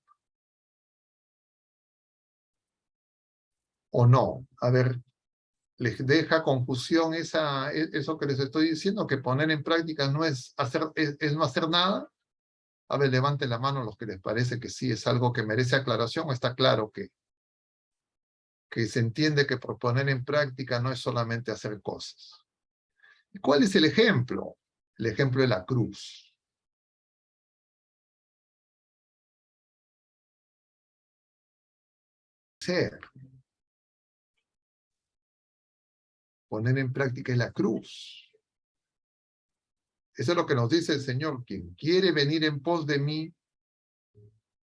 ¿O no? A ver, les deja confusión eso que les estoy diciendo, que poner en práctica no es es no hacer nada. A ver, levanten la mano los que les parece que sí es algo que merece aclaración, o está claro que se entiende que por poner en práctica no es solamente hacer cosas. ¿Y cuál es el ejemplo? El ejemplo de la cruz. Ser. Poner en práctica es la cruz. Eso es lo que nos dice el Señor: quien quiere venir en pos de mí,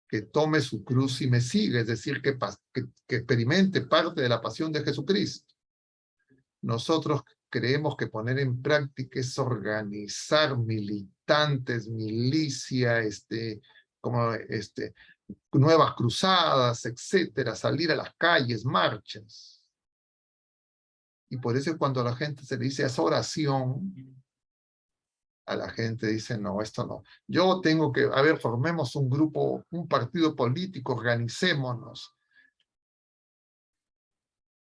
que tome su cruz y me siga, es decir, que experimente parte de la pasión de Jesucristo. Nosotros creemos que poner en práctica es organizar militantes, milicia, nuevas cruzadas, etcétera, salir a las calles, marchas. Y por eso cuando a la gente se le dice es oración, a la gente dice, no, esto no. Yo tengo que, a ver, formemos un grupo, un partido político, organicémonos.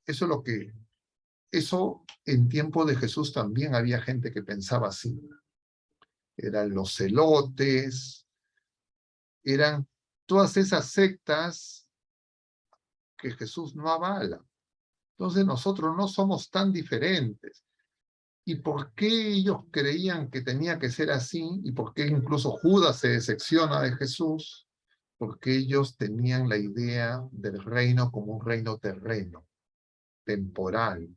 Eso es lo que, eso en tiempo de Jesús también había gente que pensaba así. Eran los celotes, eran todas esas sectas que Jesús no avala. Entonces nosotros no somos tan diferentes. ¿Y por qué ellos creían que tenía que ser así? ¿Y por qué incluso Judas se decepciona de Jesús? Porque ellos tenían la idea del reino como un reino terreno, temporal.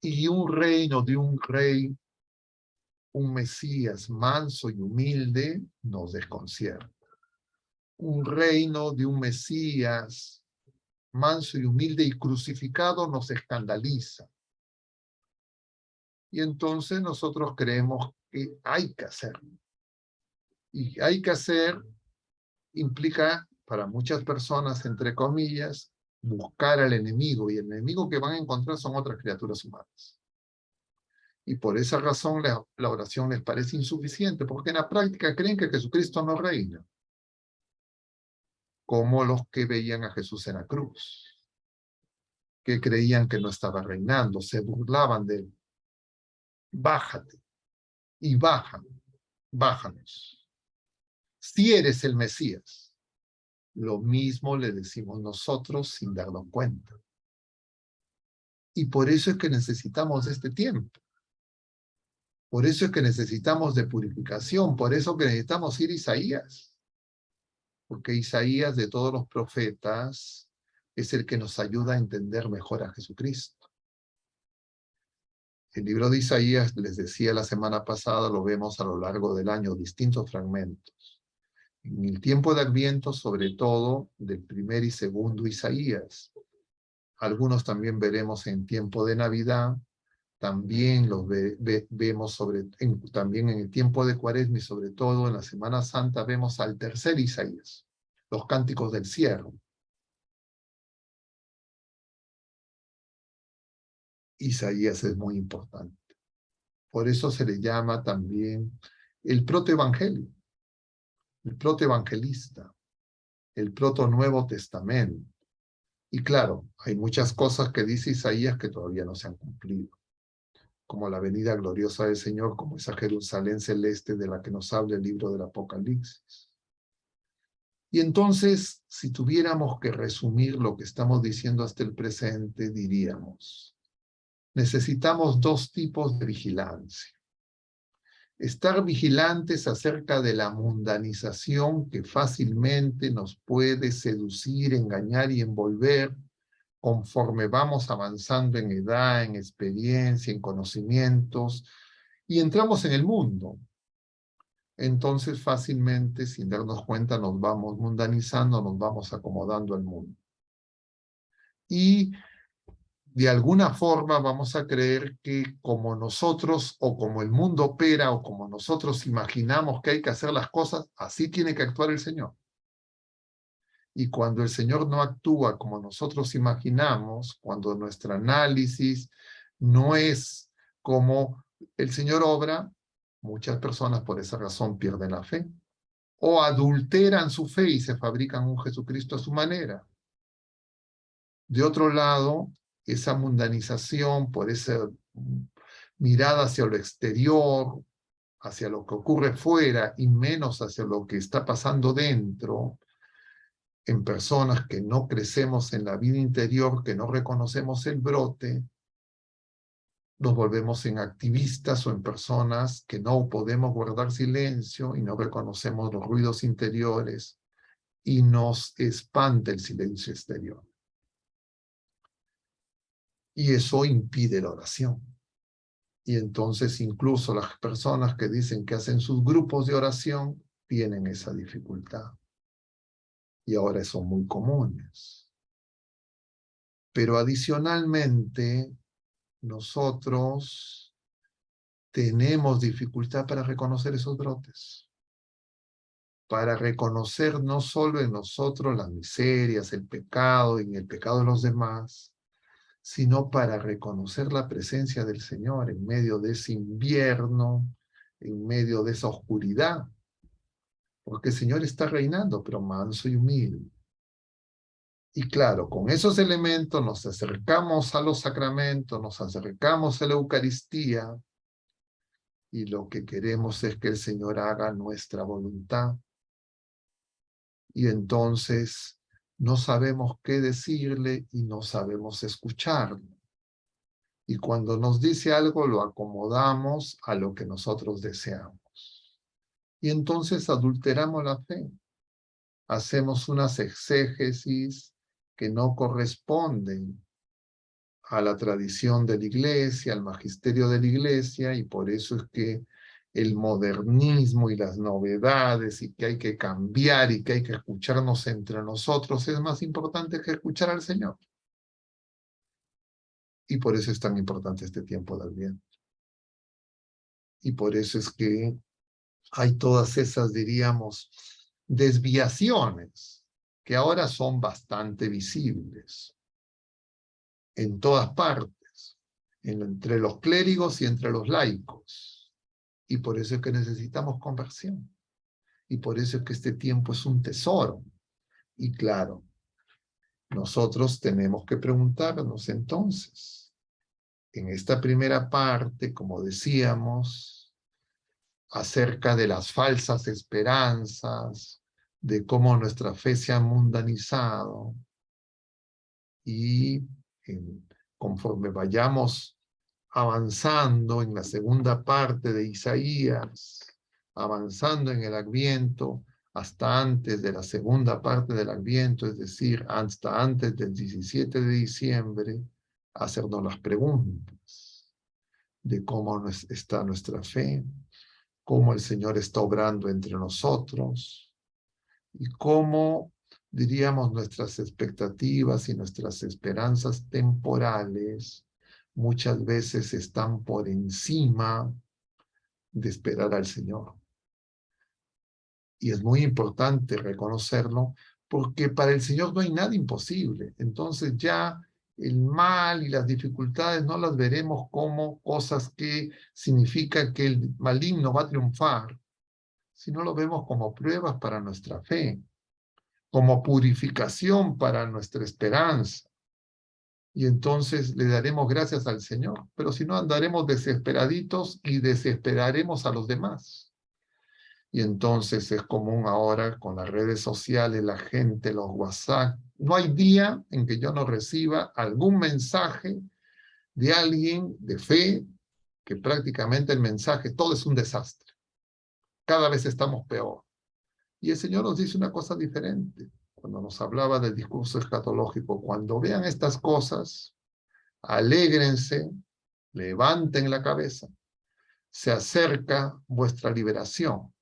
Y un reino de un rey, un Mesías manso y humilde, nos desconcierta. Un reino de un Mesías manso y humilde y crucificado nos escandaliza. Y entonces nosotros creemos que hay que hacerlo. Y hay que hacer implica para muchas personas, entre comillas, buscar al enemigo. Y el enemigo que van a encontrar son otras criaturas humanas. Y por esa razón la oración les parece insuficiente, porque en la práctica creen que Jesucristo no reina, como los que veían a Jesús en la cruz, que creían que no estaba reinando, se burlaban de él. Bájate, y bájanos. Si eres el Mesías, lo mismo le decimos nosotros sin darnos cuenta. Y por eso es que necesitamos este tiempo. Por eso es que necesitamos de purificación. Por eso que necesitamos ir a Isaías. Porque Isaías, de todos los profetas, es el que nos ayuda a entender mejor a Jesucristo. El libro de Isaías, les decía la semana pasada, lo vemos a lo largo del año, distintos fragmentos. En el tiempo de Adviento, sobre todo, del primer y segundo Isaías. Algunos también veremos en tiempo de Navidad, también los vemos también en el tiempo de Cuaresma y sobre todo en la Semana Santa vemos al tercer Isaías, los cánticos del cierre. Isaías es muy importante. Por eso se le llama también el protoevangelio, el protoevangelista, el proto-Nuevo Testamento. Y claro, hay muchas cosas que dice Isaías que todavía no se han cumplido, como la venida gloriosa del Señor, como esa Jerusalén celeste de la que nos habla el libro del Apocalipsis. Y entonces, si tuviéramos que resumir lo que estamos diciendo hasta el presente, diríamos, necesitamos dos tipos de vigilancia. Estar vigilantes acerca de la mundanización que fácilmente nos puede seducir, engañar y envolver conforme vamos avanzando en edad, en experiencia, en conocimientos, y entramos en el mundo. Entonces fácilmente, sin darnos cuenta, nos vamos mundanizando, nos vamos acomodando al mundo. Y de alguna forma vamos a creer que como nosotros, o como el mundo opera, o como nosotros imaginamos que hay que hacer las cosas, así tiene que actuar el Señor. Y cuando el Señor no actúa como nosotros imaginamos, cuando nuestro análisis no es como el Señor obra, muchas personas por esa razón pierden la fe. O adulteran su fe y se fabrican un Jesucristo a su manera. De otro lado, esa mundanización, por esa mirada hacia lo exterior, hacia lo que ocurre fuera y menos hacia lo que está pasando dentro, en personas que no crecemos en la vida interior, que no reconocemos el brote, nos volvemos en activistas o en personas que no podemos guardar silencio y no reconocemos los ruidos interiores y nos espanta el silencio exterior. Y eso impide la oración. Y entonces incluso las personas que dicen que hacen sus grupos de oración tienen esa dificultad. Y ahora son muy comunes. Pero adicionalmente, nosotros tenemos dificultad para reconocer esos brotes. Para reconocer no solo en nosotros las miserias, el pecado y en el pecado de los demás, sino para reconocer la presencia del Señor en medio de ese invierno, en medio de esa oscuridad. Porque el Señor está reinando, pero manso y humilde. Y claro, con esos elementos nos acercamos a los sacramentos, nos acercamos a la Eucaristía, y lo que queremos es que el Señor haga nuestra voluntad. Y entonces no sabemos qué decirle y no sabemos escucharlo. Y cuando nos dice algo, lo acomodamos a lo que nosotros deseamos. Y entonces adulteramos la fe. Hacemos unas exégesis que no corresponden a la tradición de la Iglesia, al magisterio de la Iglesia, y por eso es que el modernismo y las novedades, y que hay que cambiar, y que hay que escucharnos entre nosotros, es más importante que escuchar al Señor. Y por eso es tan importante este tiempo de Adviento. Y por eso es que hay todas esas, diríamos, desviaciones, que ahora son bastante visibles en todas partes, entre los clérigos y entre los laicos. Y por eso es que necesitamos conversión. Y por eso es que este tiempo es un tesoro. Y claro, nosotros tenemos que preguntarnos entonces, en esta primera parte, como decíamos, acerca de las falsas esperanzas, de cómo nuestra fe se ha mundanizado, y conforme vayamos avanzando en la segunda parte de Isaías, avanzando en el Adviento, hasta antes de la segunda parte del Adviento, es decir, hasta antes del 17 de diciembre, hacernos las preguntas. de cómo está nuestra fe, cómo el Señor está obrando entre nosotros y cómo, diríamos, nuestras expectativas y nuestras esperanzas temporales muchas veces están por encima de esperar al Señor. Y es muy importante reconocerlo, porque para el Señor no hay nada imposible. Entonces ya el mal y las dificultades no las veremos como cosas que significan que el maligno va a triunfar, sino lo vemos como pruebas para nuestra fe, como purificación para nuestra esperanza. Y entonces le daremos gracias al Señor, pero si no andaremos desesperaditos y desesperaremos a los demás. Y entonces es común ahora con las redes sociales, la gente, los WhatsApp. No hay día en que yo no reciba algún mensaje de alguien de fe, que prácticamente el mensaje, todo es un desastre. Cada vez estamos peor. Y el Señor nos dice una cosa diferente. Cuando nos hablaba del discurso escatológico, cuando vean estas cosas, alégrense, levanten la cabeza, se acerca vuestra liberación.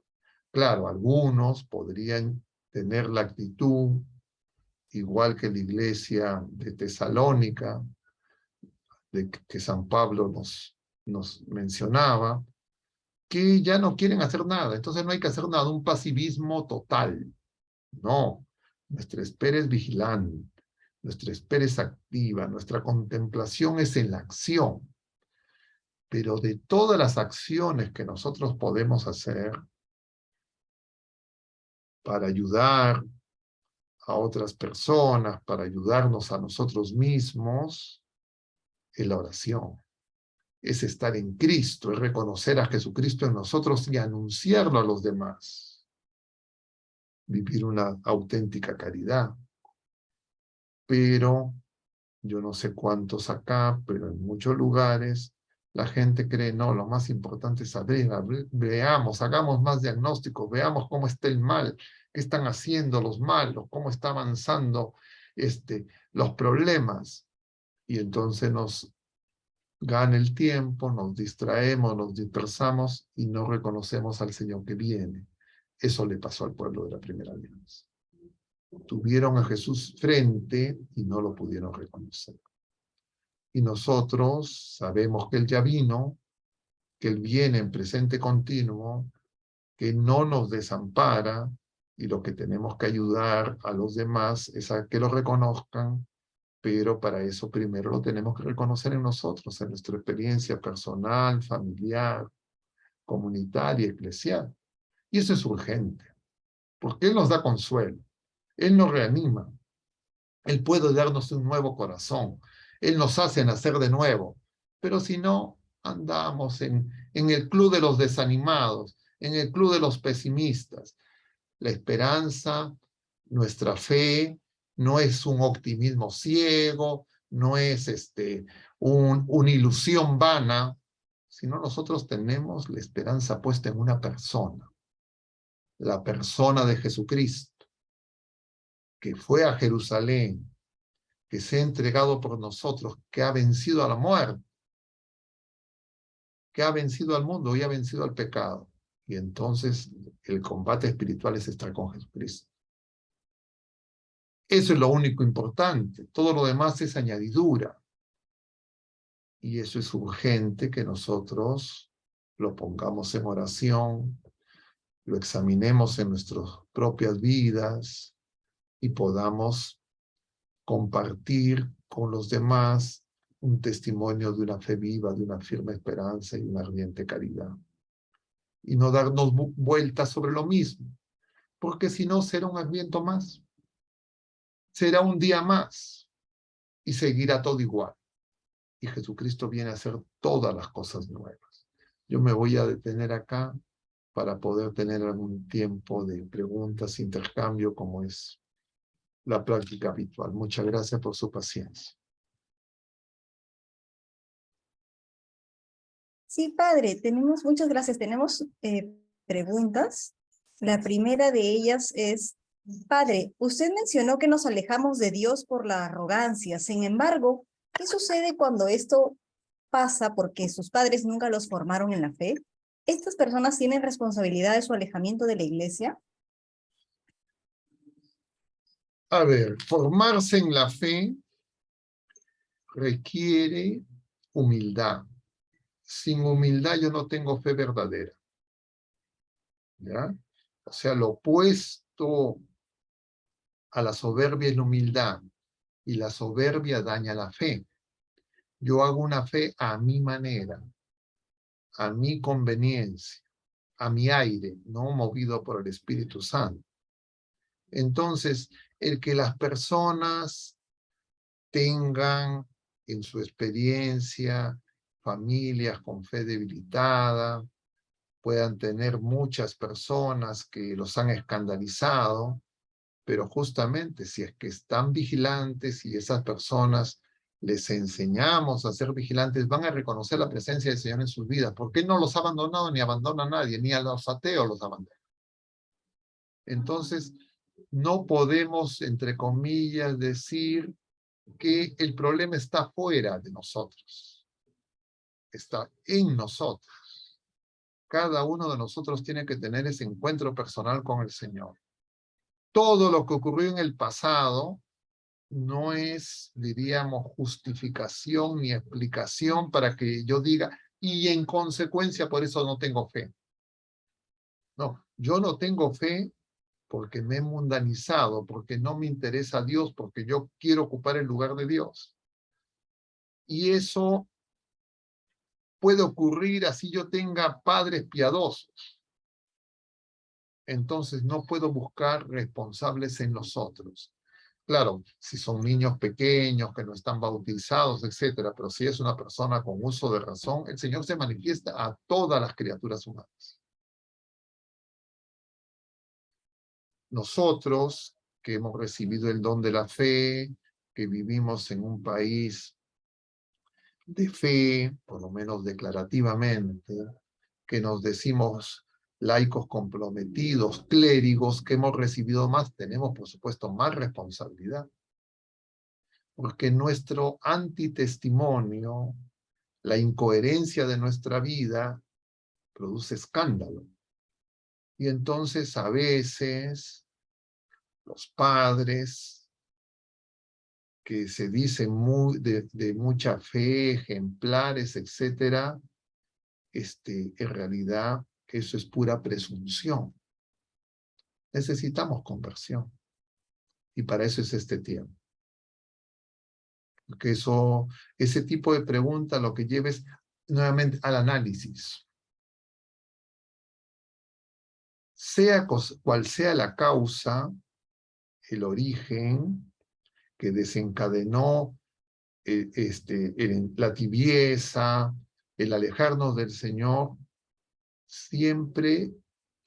Claro, algunos podrían tener la actitud, igual que la iglesia de Tesalónica, de que San Pablo nos mencionaba, que ya no quieren hacer nada. Entonces no hay que hacer nada, un pasivismo total. No, nuestra espera es vigilante, nuestra espera es activa, nuestra contemplación es en la acción. Pero de todas las acciones que nosotros podemos hacer para ayudar a otras personas, para ayudarnos a nosotros mismos, es la oración. Es estar en Cristo, es reconocer a Jesucristo en nosotros y anunciarlo a los demás. Vivir una auténtica caridad. Pero yo no sé cuántos acá, pero en muchos lugares la gente cree, no, lo más importante es saber, veamos, hagamos más diagnósticos, veamos cómo está el mal, qué están haciendo los malos, cómo está avanzando los problemas. Y entonces nos gana el tiempo, nos distraemos, nos dispersamos y no reconocemos al Señor que viene. Eso le pasó al pueblo de la primera alianza. Tuvieron a Jesús frente y no lo pudieron reconocer. Y nosotros sabemos que Él ya vino, que Él viene en presente continuo, que no nos desampara, y lo que tenemos que ayudar a los demás es a que lo reconozcan, pero para eso primero lo tenemos que reconocer en nosotros, en nuestra experiencia personal, familiar, comunitaria, eclesial. Y eso es urgente, porque Él nos da consuelo, Él nos reanima, Él puede darnos un nuevo corazón, Él nos hace nacer de nuevo, pero si no, andamos en el club de los desanimados, en el club de los pesimistas. La esperanza, nuestra fe, no es un optimismo ciego, no es una ilusión vana, sino nosotros tenemos la esperanza puesta en una persona, la persona de Jesucristo, que fue a Jerusalén, que se ha entregado por nosotros, que ha vencido a la muerte, que ha vencido al mundo y ha vencido al pecado. Y entonces el combate espiritual es estar con Jesucristo. Eso es lo único importante. Todo lo demás es añadidura. Y eso es urgente que nosotros lo pongamos en oración, lo examinemos en nuestras propias vidas y podamos compartir con los demás un testimonio de una fe viva, de una firme esperanza y una ardiente caridad. Y no darnos vueltas sobre lo mismo, porque si no será un adviento más, será un día más y seguirá todo igual. Y Jesucristo viene a hacer todas las cosas nuevas. Yo me voy a detener acá para poder tener algún tiempo de preguntas, intercambio, como es la práctica habitual. Muchas gracias por su paciencia. Sí, padre, muchas gracias. Tenemos preguntas. La primera de ellas es, padre, usted mencionó que nos alejamos de Dios por la arrogancia. Sin embargo, ¿qué sucede cuando esto pasa porque sus padres nunca los formaron en la fe, ¿estas personas tienen responsabilidad de su alejamiento de la iglesia? A ver, formarse en la fe requiere humildad. Sin humildad yo no tengo fe verdadera. ¿Ya? O sea, lo opuesto a la soberbia es la humildad, y la soberbia daña la fe. Yo hago una fe a mi manera, a mi conveniencia, a mi aire, no movido por el Espíritu Santo. Entonces, el que las personas tengan en su experiencia familias con fe debilitada, puedan tener muchas personas que los han escandalizado, pero justamente si es que están vigilantes y esas personas les enseñamos a ser vigilantes, van a reconocer la presencia del Señor en sus vidas, porque Él no los ha abandonado ni abandona a nadie, ni a los ateos los abandona. Entonces, no podemos, entre comillas, decir que el problema está fuera de nosotros, está en nosotros. Cada uno de nosotros tiene que tener ese encuentro personal con el Señor. Todo lo que ocurrió en el pasado no es, diríamos, justificación ni explicación para que yo diga, y en consecuencia por eso no tengo fe. No, yo no tengo fe porque me he mundanizado, porque no me interesa a Dios, porque yo quiero ocupar el lugar de Dios. Y eso puede ocurrir así yo tenga padres piadosos. Entonces no puedo buscar responsables en los otros. Claro, si son niños pequeños que no están bautizados, etcétera, pero si es una persona con uso de razón, el Señor se manifiesta a todas las criaturas humanas. Nosotros, que hemos recibido el don de la fe, que vivimos en un país de fe, por lo menos declarativamente, que nos decimos laicos comprometidos, clérigos, que hemos recibido más, tenemos por supuesto más responsabilidad. Porque nuestro antitestimonio, la incoherencia de nuestra vida, produce escándalo. Y entonces a veces los padres que se dicen de mucha fe, ejemplares, etcétera, en realidad eso es pura presunción. Necesitamos conversión. Y para eso es este tiempo. Porque ese tipo de pregunta lo que lleva es nuevamente al análisis. Sea cual sea la causa, el origen que desencadenó la tibieza, el alejarnos del Señor, siempre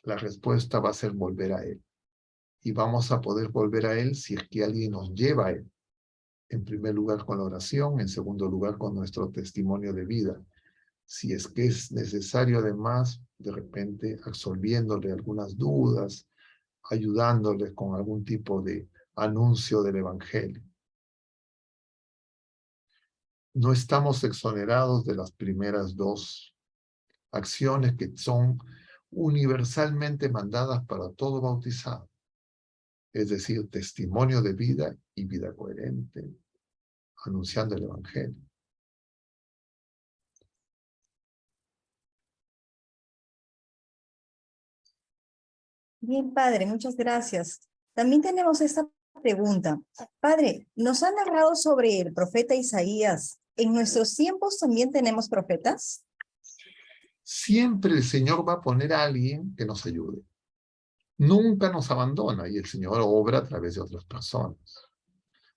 la respuesta va a ser volver a Él. Y vamos a poder volver a Él si es que alguien nos lleva a Él. En primer lugar con la oración, en segundo lugar con nuestro testimonio de vida. Si es que es necesario además, de repente, absolviéndole algunas dudas, ayudándoles con algún tipo de anuncio del Evangelio. No estamos exonerados de las primeras dos acciones que son universalmente mandadas para todo bautizado. Es decir, testimonio de vida y vida coherente, anunciando el Evangelio. Bien, padre, muchas gracias. También tenemos esta pregunta. Padre, nos han narrado sobre el profeta Isaías. ¿En nuestros tiempos también tenemos profetas? Siempre el Señor va a poner a alguien que nos ayude. Nunca nos abandona y el Señor obra a través de otras personas.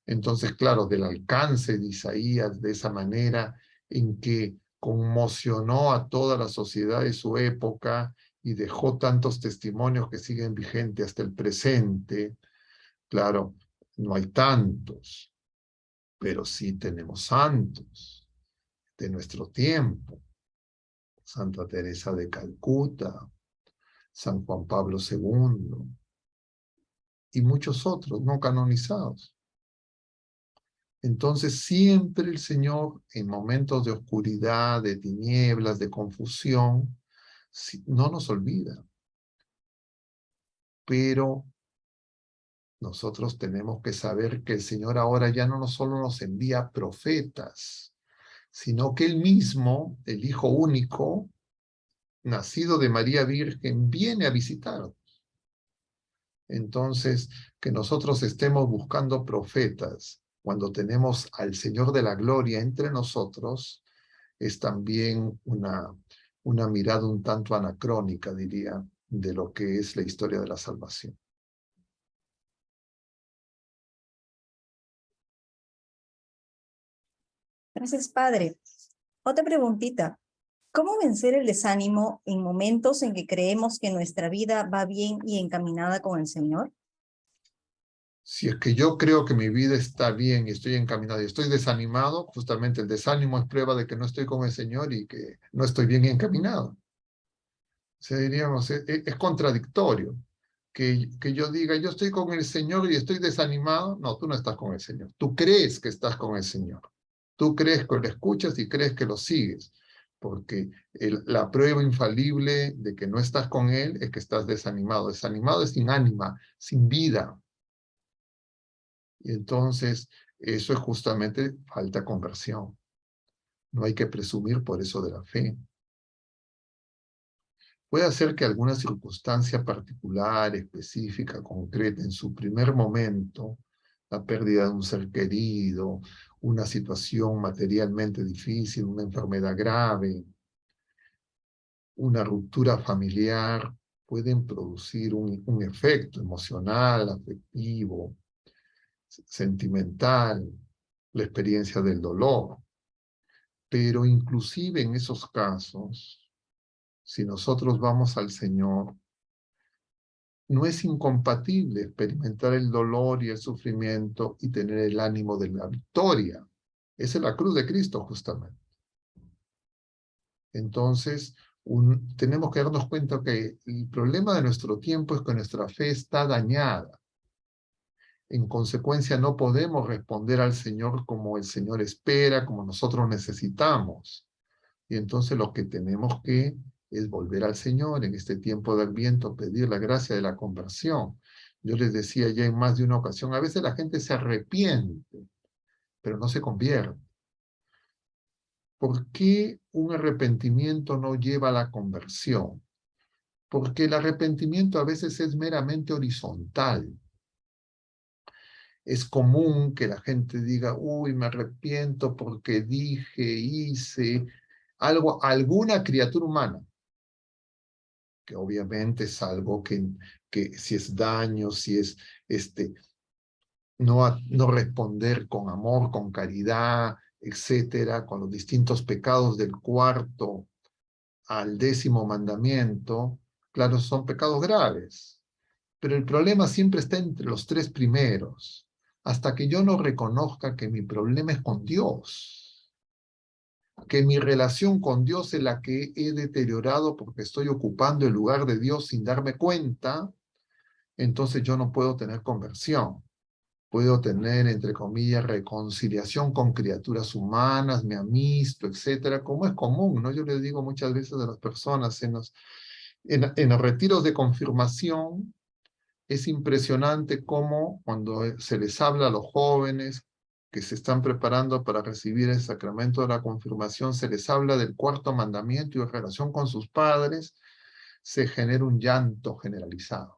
Entonces, claro, del alcance de Isaías de esa manera en que conmocionó a toda la sociedad de su época y dejó tantos testimonios que siguen vigentes hasta el presente, claro, no hay tantos, pero sí tenemos santos de nuestro tiempo. Santa Teresa de Calcuta, San Juan Pablo II y muchos otros no canonizados. Entonces siempre el Señor, en momentos de oscuridad, de tinieblas, de confusión, no nos olvida. Pero nosotros tenemos que saber que el Señor ahora ya no solo nos envía profetas, sino que Él mismo, el Hijo único, nacido de María Virgen, viene a visitarnos. Entonces, que nosotros estemos buscando profetas cuando tenemos al Señor de la Gloria entre nosotros, es también una mirada un tanto anacrónica, diría, de lo que es la historia de la salvación. Gracias, Padre. Otra preguntita. ¿Cómo vencer el desánimo en momentos en que creemos que nuestra vida va bien y encaminada con el Señor? Si es que yo creo que mi vida está bien y estoy encaminado y estoy desanimado, justamente el desánimo es prueba de que no estoy con el Señor y que no estoy bien encaminado. O sea, diríamos, es contradictorio que yo diga, yo estoy con el Señor y estoy desanimado. No, tú no estás con el Señor. Tú crees que estás con el Señor. Tú crees que lo escuchas y crees que lo sigues. Porque la prueba infalible de que no estás con Él es que estás desanimado. Desanimado es sin ánima, sin vida. Y entonces, eso es justamente falta de conversión. No hay que presumir por eso de la fe. Puede ser que alguna circunstancia particular, específica, concreta, en su primer momento, la pérdida de un ser querido, una situación materialmente difícil, una enfermedad grave, una ruptura familiar, pueden producir un efecto emocional, afectivo, sentimental, la experiencia del dolor. Pero inclusive en esos casos, si nosotros vamos al Señor, no es incompatible experimentar el dolor y el sufrimiento y tener el ánimo de la victoria. Esa es la cruz de Cristo, justamente. Entonces, tenemos que darnos cuenta que el problema de nuestro tiempo es que nuestra fe está dañada. En consecuencia, no podemos responder al Señor como el Señor espera, como nosotros necesitamos. Y entonces lo que tenemos que es volver al Señor en este tiempo de Adviento, pedir la gracia de la conversión. Yo les decía ya en más de una ocasión, a veces la gente se arrepiente, pero no se convierte. ¿Por qué un arrepentimiento no lleva a la conversión? Porque el arrepentimiento a veces es meramente horizontal. Es común que la gente diga, uy, me arrepiento porque dije, hice algo, alguna criatura humana, que obviamente es algo que si es daño, si es no responder con amor, con caridad, etcétera, con los distintos pecados del 4º al 10º mandamiento, claro, son pecados graves. Pero el problema siempre está entre los 3 primeros, hasta que yo no reconozca que mi problema es con Dios, que mi relación con Dios es la que he deteriorado porque estoy ocupando el lugar de Dios sin darme cuenta, entonces yo no puedo tener conversión. Puedo tener, entre comillas, reconciliación con criaturas humanas, me amisto, etcétera, como es común, ¿no? Yo les digo muchas veces a las personas en los retiros de confirmación, es impresionante cómo cuando se les habla a los jóvenes que se están preparando para recibir el sacramento de la confirmación, se les habla del 4º mandamiento y en relación con sus padres, se genera un llanto generalizado.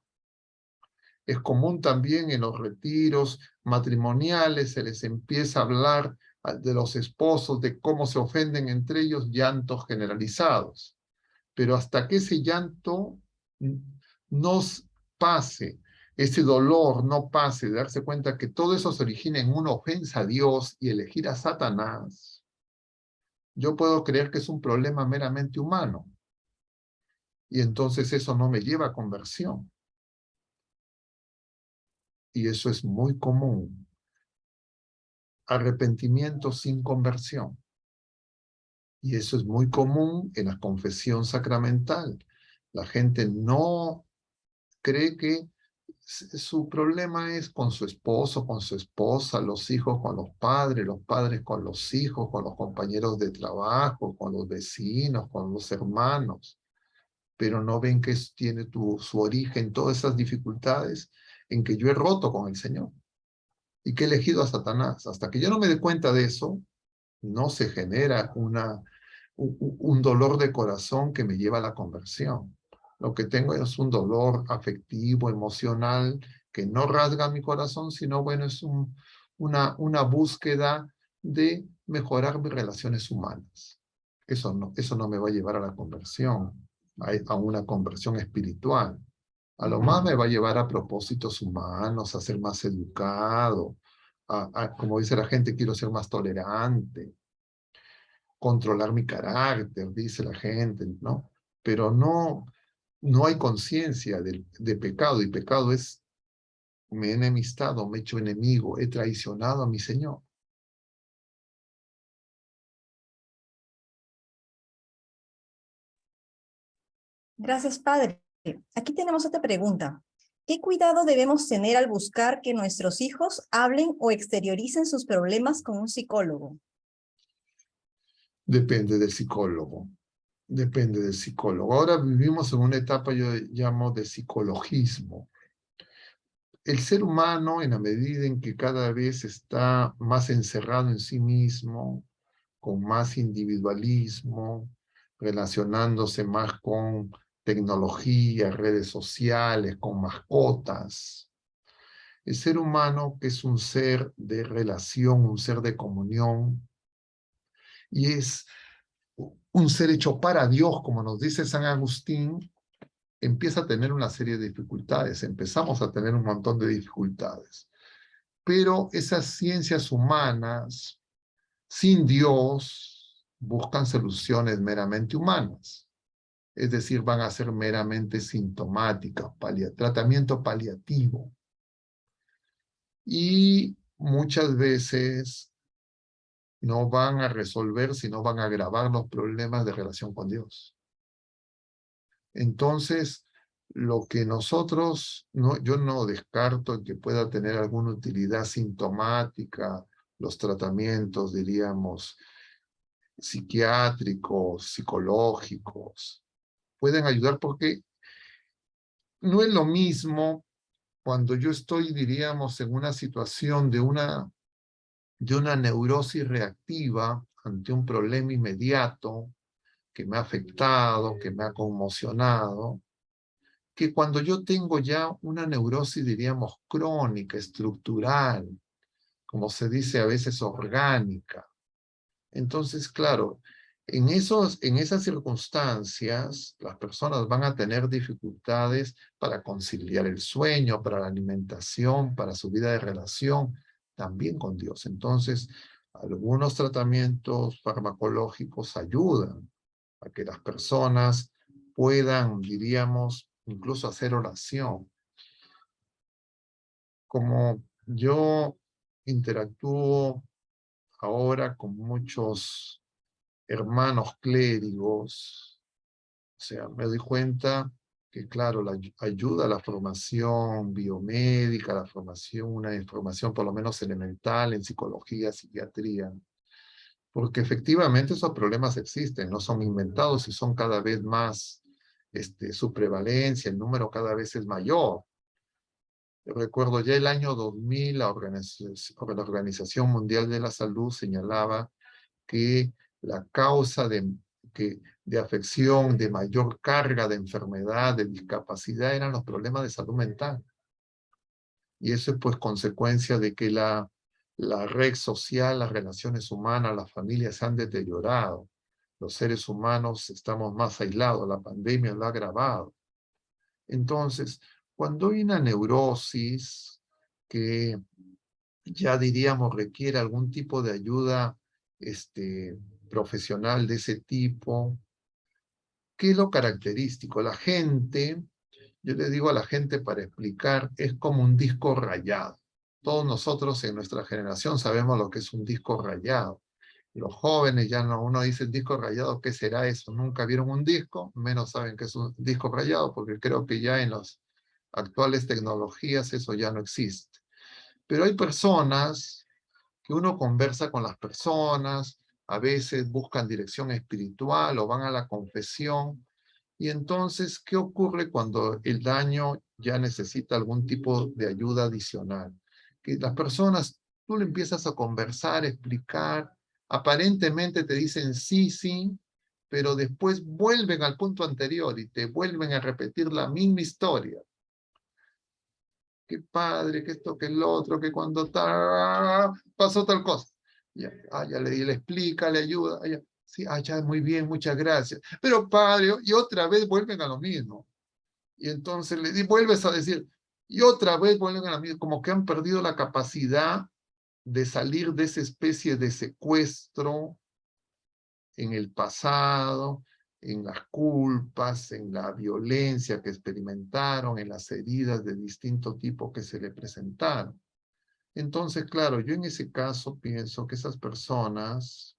Es común también en los retiros matrimoniales, se les empieza a hablar de los esposos, de cómo se ofenden entre ellos, llantos generalizados. Pero hasta que ese llanto nos pase, ese dolor no pase, de darse cuenta que todo eso se origina en una ofensa a Dios y elegir a Satanás, yo puedo creer que es un problema meramente humano. Y entonces eso no me lleva a conversión. Y eso es muy común. Arrepentimiento sin conversión. Y eso es muy común en la confesión sacramental. La gente no cree que su problema es con su esposo, con su esposa, los hijos con los padres con los hijos, con los compañeros de trabajo, con los vecinos, con los hermanos, pero no ven que tiene su origen, todas esas dificultades en que yo he roto con el Señor y que he elegido a Satanás. Hasta que yo no me dé cuenta de eso, no se genera un dolor de corazón que me lleva a la conversión. Lo que tengo es un dolor afectivo, emocional, que no rasga mi corazón, sino, bueno, es una búsqueda de mejorar mis relaciones humanas. Eso no me va a llevar a la conversión, a una conversión espiritual. A lo más me va a llevar a propósitos humanos, a ser más educado, como dice la gente, quiero ser más tolerante, controlar mi carácter, dice la gente, ¿no? Pero no hay conciencia de pecado, y pecado es, me he enemistado, me he hecho enemigo, he traicionado a mi Señor. Gracias, Padre. Aquí tenemos otra pregunta. ¿Qué cuidado debemos tener al buscar que nuestros hijos hablen o exterioricen sus problemas con un psicólogo? Depende del psicólogo, depende del psicólogo. Ahora vivimos en una etapa, yo llamo, de psicologismo. El ser humano, en la medida en que cada vez está más encerrado en sí mismo, con más individualismo, relacionándose más con tecnología, redes sociales, con mascotas. El ser humano, que es un ser de relación, un ser de comunión, y es un ser hecho para Dios, como nos dice San Agustín, empieza a tener una serie de dificultades. Empezamos a tener un montón de dificultades. Pero esas ciencias humanas, sin Dios, buscan soluciones meramente humanas. Es decir, van a ser meramente sintomáticas, tratamiento paliativo. Y muchas veces no van a resolver, sino van a agravar los problemas de relación con Dios. Entonces, lo que nosotros, yo no descarto que pueda tener alguna utilidad sintomática, los tratamientos, diríamos, psiquiátricos, psicológicos, pueden ayudar porque no es lo mismo cuando yo estoy, diríamos, en una situación de una neurosis reactiva ante un problema inmediato que me ha afectado, que me ha conmocionado, que cuando yo tengo ya una neurosis, diríamos, crónica, estructural, como se dice a veces orgánica. Entonces, claro, en esas circunstancias, las personas van a tener dificultades para conciliar el sueño, para la alimentación, para su vida de relación, también con Dios. Entonces, algunos tratamientos farmacológicos ayudan a que las personas puedan, diríamos, incluso hacer oración. Como yo interactúo ahora con muchos hermanos clérigos, o sea, me doy cuenta que, claro, la ayuda a la formación biomédica, la formación, una información por lo menos elemental en psicología, psiquiatría, porque efectivamente esos problemas existen, no son inventados y son cada vez más, su prevalencia, el número cada vez es mayor. Recuerdo ya el año 2000, la Organización Mundial de la Salud señalaba que la causa de afección, de mayor carga de enfermedad, de discapacidad, eran los problemas de salud mental. Y eso es pues consecuencia de que la red social, las relaciones humanas, las familias se han deteriorado. Los seres humanos estamos más aislados, la pandemia lo ha agravado. Entonces, cuando hay una neurosis que ya diríamos requiere algún tipo de ayuda profesional de ese tipo, ¿qué es lo característico? La gente, yo le digo a la gente para explicar, es como un disco rayado. Todos nosotros en nuestra generación sabemos lo que es un disco rayado. Los jóvenes ya no, uno dice el disco rayado, ¿qué será eso? Nunca vieron un disco, menos saben que es un disco rayado, porque creo que ya en los actuales tecnologías eso ya no existe. Pero hay personas que uno conversa con las personas, a veces buscan dirección espiritual o van a la confesión. Y entonces, ¿qué ocurre cuando el daño ya necesita algún tipo de ayuda adicional? Que las personas, tú le empiezas a conversar, explicar, aparentemente te dicen sí, sí, pero después vuelven al punto anterior y te vuelven a repetir la misma historia. Que padre, que esto, que el otro, que cuando pasó tal cosa. Ya, ya le explica, le ayuda. Ya, sí, ya, muy bien, muchas gracias. Pero padre, y otra vez vuelven a lo mismo. Y entonces vuelves a decir, y otra vez vuelven a lo mismo, como que han perdido la capacidad de salir de esa especie de secuestro en el pasado, en las culpas, en la violencia que experimentaron, en las heridas de distinto tipo que se le presentaron. Entonces, claro, yo en ese caso pienso que esas personas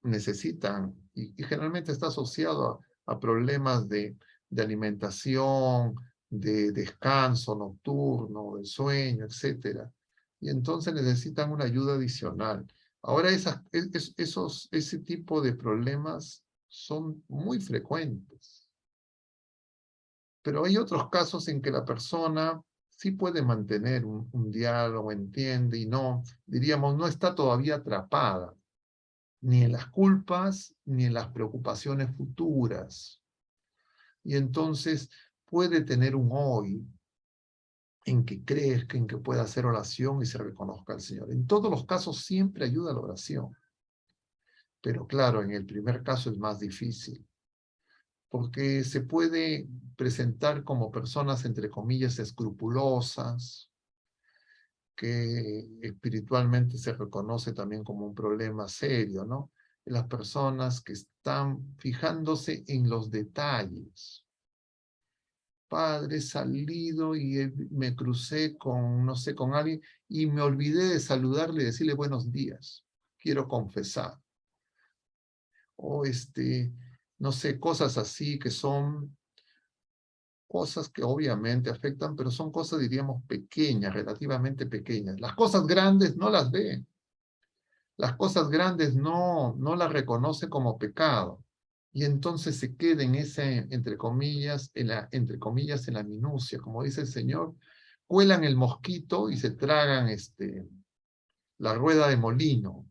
necesitan, y generalmente está asociado a problemas de alimentación, de descanso nocturno, de sueño, etcétera. Y entonces necesitan una ayuda adicional. Ahora, ese tipo de problemas son muy frecuentes. Pero hay otros casos en que la persona sí puede mantener un diálogo, entiende, y no, diríamos, no está todavía atrapada ni en las culpas, ni en las preocupaciones futuras. Y entonces puede tener un hoy en que crezca, en que pueda hacer oración y se reconozca al Señor. En todos los casos siempre ayuda la oración. Pero claro, en el primer caso es más difícil, porque se puede presentar como personas, entre comillas, escrupulosas, que espiritualmente se reconoce también como un problema serio, ¿no? Las personas que están fijándose en los detalles. Padre, he salido y me crucé con, no sé, con alguien y me olvidé de saludarle y decirle buenos días. Quiero confesar. O no sé, cosas así que son cosas que obviamente afectan, pero son cosas, diríamos, pequeñas, relativamente pequeñas. Las cosas grandes no las ven. Las cosas grandes no las reconoce como pecado. Y entonces se queda en ese, entre comillas, en la minucia. Como dice el Señor, cuelan el mosquito y se tragan la rueda de molino.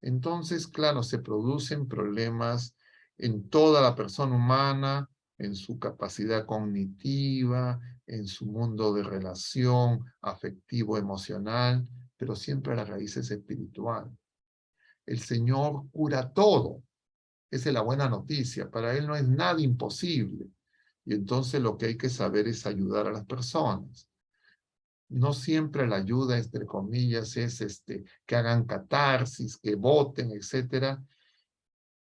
Entonces, claro, se producen problemas en toda la persona humana, en su capacidad cognitiva, en su mundo de relación afectivo, emocional, pero siempre a la raíz es espiritual. El Señor cura todo. Esa es la buena noticia. Para Él no es nada imposible. Y entonces lo que hay que saber es ayudar a las personas. No siempre la ayuda, entre comillas, es que hagan catarsis, que voten, etcétera.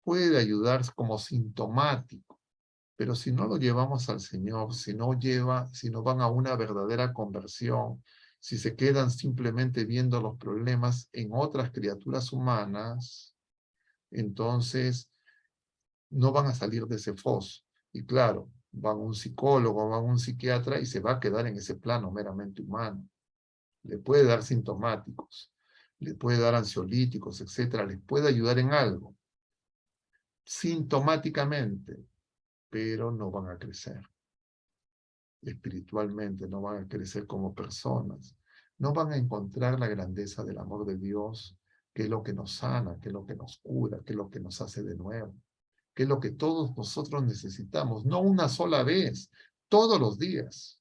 Puede ayudar como sintomático, pero si no lo llevamos al Señor, si no van a una verdadera conversión, si se quedan simplemente viendo los problemas en otras criaturas humanas, entonces no van a salir de ese foso. Y claro, van a un psicólogo, van a un psiquiatra y se va a quedar en ese plano meramente humano. Le puede dar sintomáticos, le puede dar ansiolíticos, etcétera, les puede ayudar en algo, sintomáticamente, pero no van a crecer. Espiritualmente no van a crecer como personas. No van a encontrar la grandeza del amor de Dios, que es lo que nos sana, que es lo que nos cura, que es lo que nos hace de nuevo, que es lo que todos nosotros necesitamos, no una sola vez, todos los días,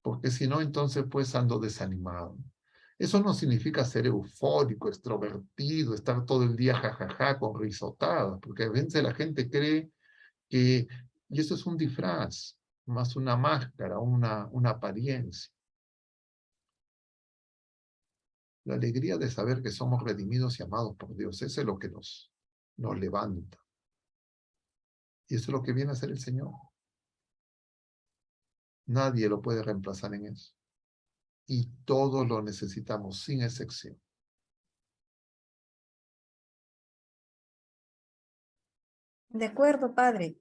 porque si no, entonces pues ando desanimado. Eso no significa ser eufórico, extrovertido, estar todo el día jajaja con risotadas, porque a veces la gente cree que, y eso es un disfraz, más una máscara, una apariencia. La alegría de saber que somos redimidos y amados por Dios, eso es lo que nos levanta. Y eso es lo que viene a hacer el Señor. Nadie lo puede reemplazar en eso. Y todos lo necesitamos, sin excepción. De acuerdo, Padre.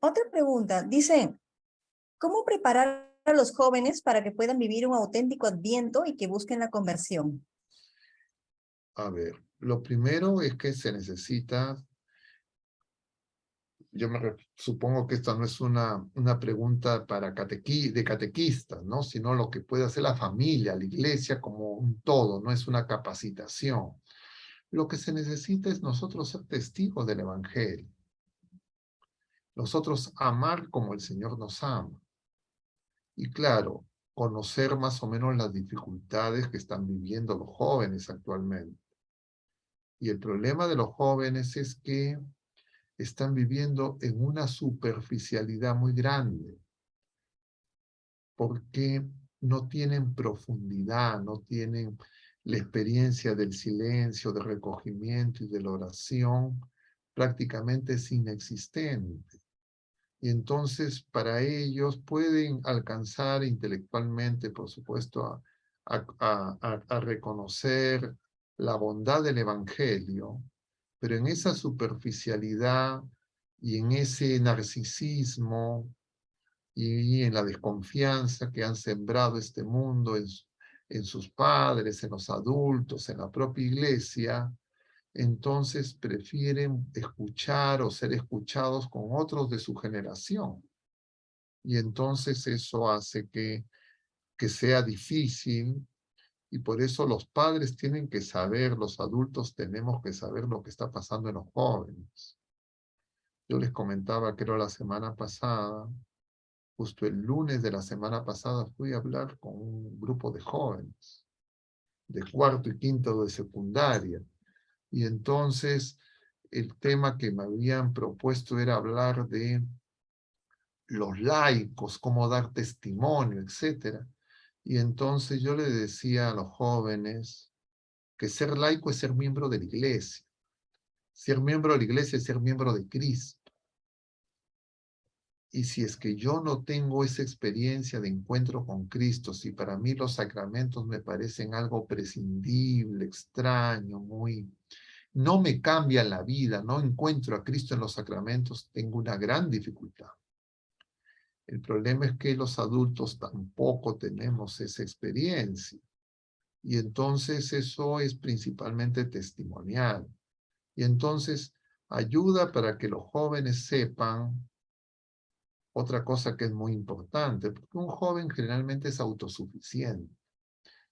Otra pregunta, dice, ¿cómo preparar a los jóvenes para que puedan vivir un auténtico Adviento y que busquen la conversión? A ver, lo primero es que se necesita, supongo que esta no es una pregunta para de catequistas, ¿no? Sino lo que puede hacer la familia, la iglesia como un todo, no es una capacitación. Lo que se necesita es nosotros ser testigos del Evangelio. Nosotros amar como el Señor nos ama. Y claro, conocer más o menos las dificultades que están viviendo los jóvenes actualmente. Y el problema de los jóvenes es que están viviendo en una superficialidad muy grande, porque no tienen profundidad, no tienen la experiencia del silencio, del recogimiento y de la oración, prácticamente es inexistente. Y entonces para ellos pueden alcanzar intelectualmente, por supuesto, a reconocer la bondad del Evangelio, pero en esa superficialidad y en ese narcisismo y en la desconfianza que han sembrado este mundo en sus padres, en los adultos, en la propia iglesia, entonces prefieren escuchar o ser escuchados con otros de su generación. Y entonces eso hace que sea difícil, y por eso los padres tienen que saber, los adultos tenemos que saber lo que está pasando en los jóvenes. Yo les comentaba, creo la semana pasada, justo el lunes de la semana pasada fui a hablar con un grupo de jóvenes, de cuarto y quinto de secundaria, y entonces el tema que me habían propuesto era hablar de los laicos, cómo dar testimonio, etcétera. Y entonces yo le decía a los jóvenes que ser laico es ser miembro de la iglesia. Ser miembro de la iglesia es ser miembro de Cristo. Y si es que yo no tengo esa experiencia de encuentro con Cristo, si para mí los sacramentos me parecen algo prescindible, extraño, no me cambia la vida, no encuentro a Cristo en los sacramentos, tengo una gran dificultad. El problema es que los adultos tampoco tenemos esa experiencia. Y entonces eso es principalmente testimonial. Y entonces ayuda para que los jóvenes sepan otra cosa que es muy importante, porque un joven generalmente es autosuficiente.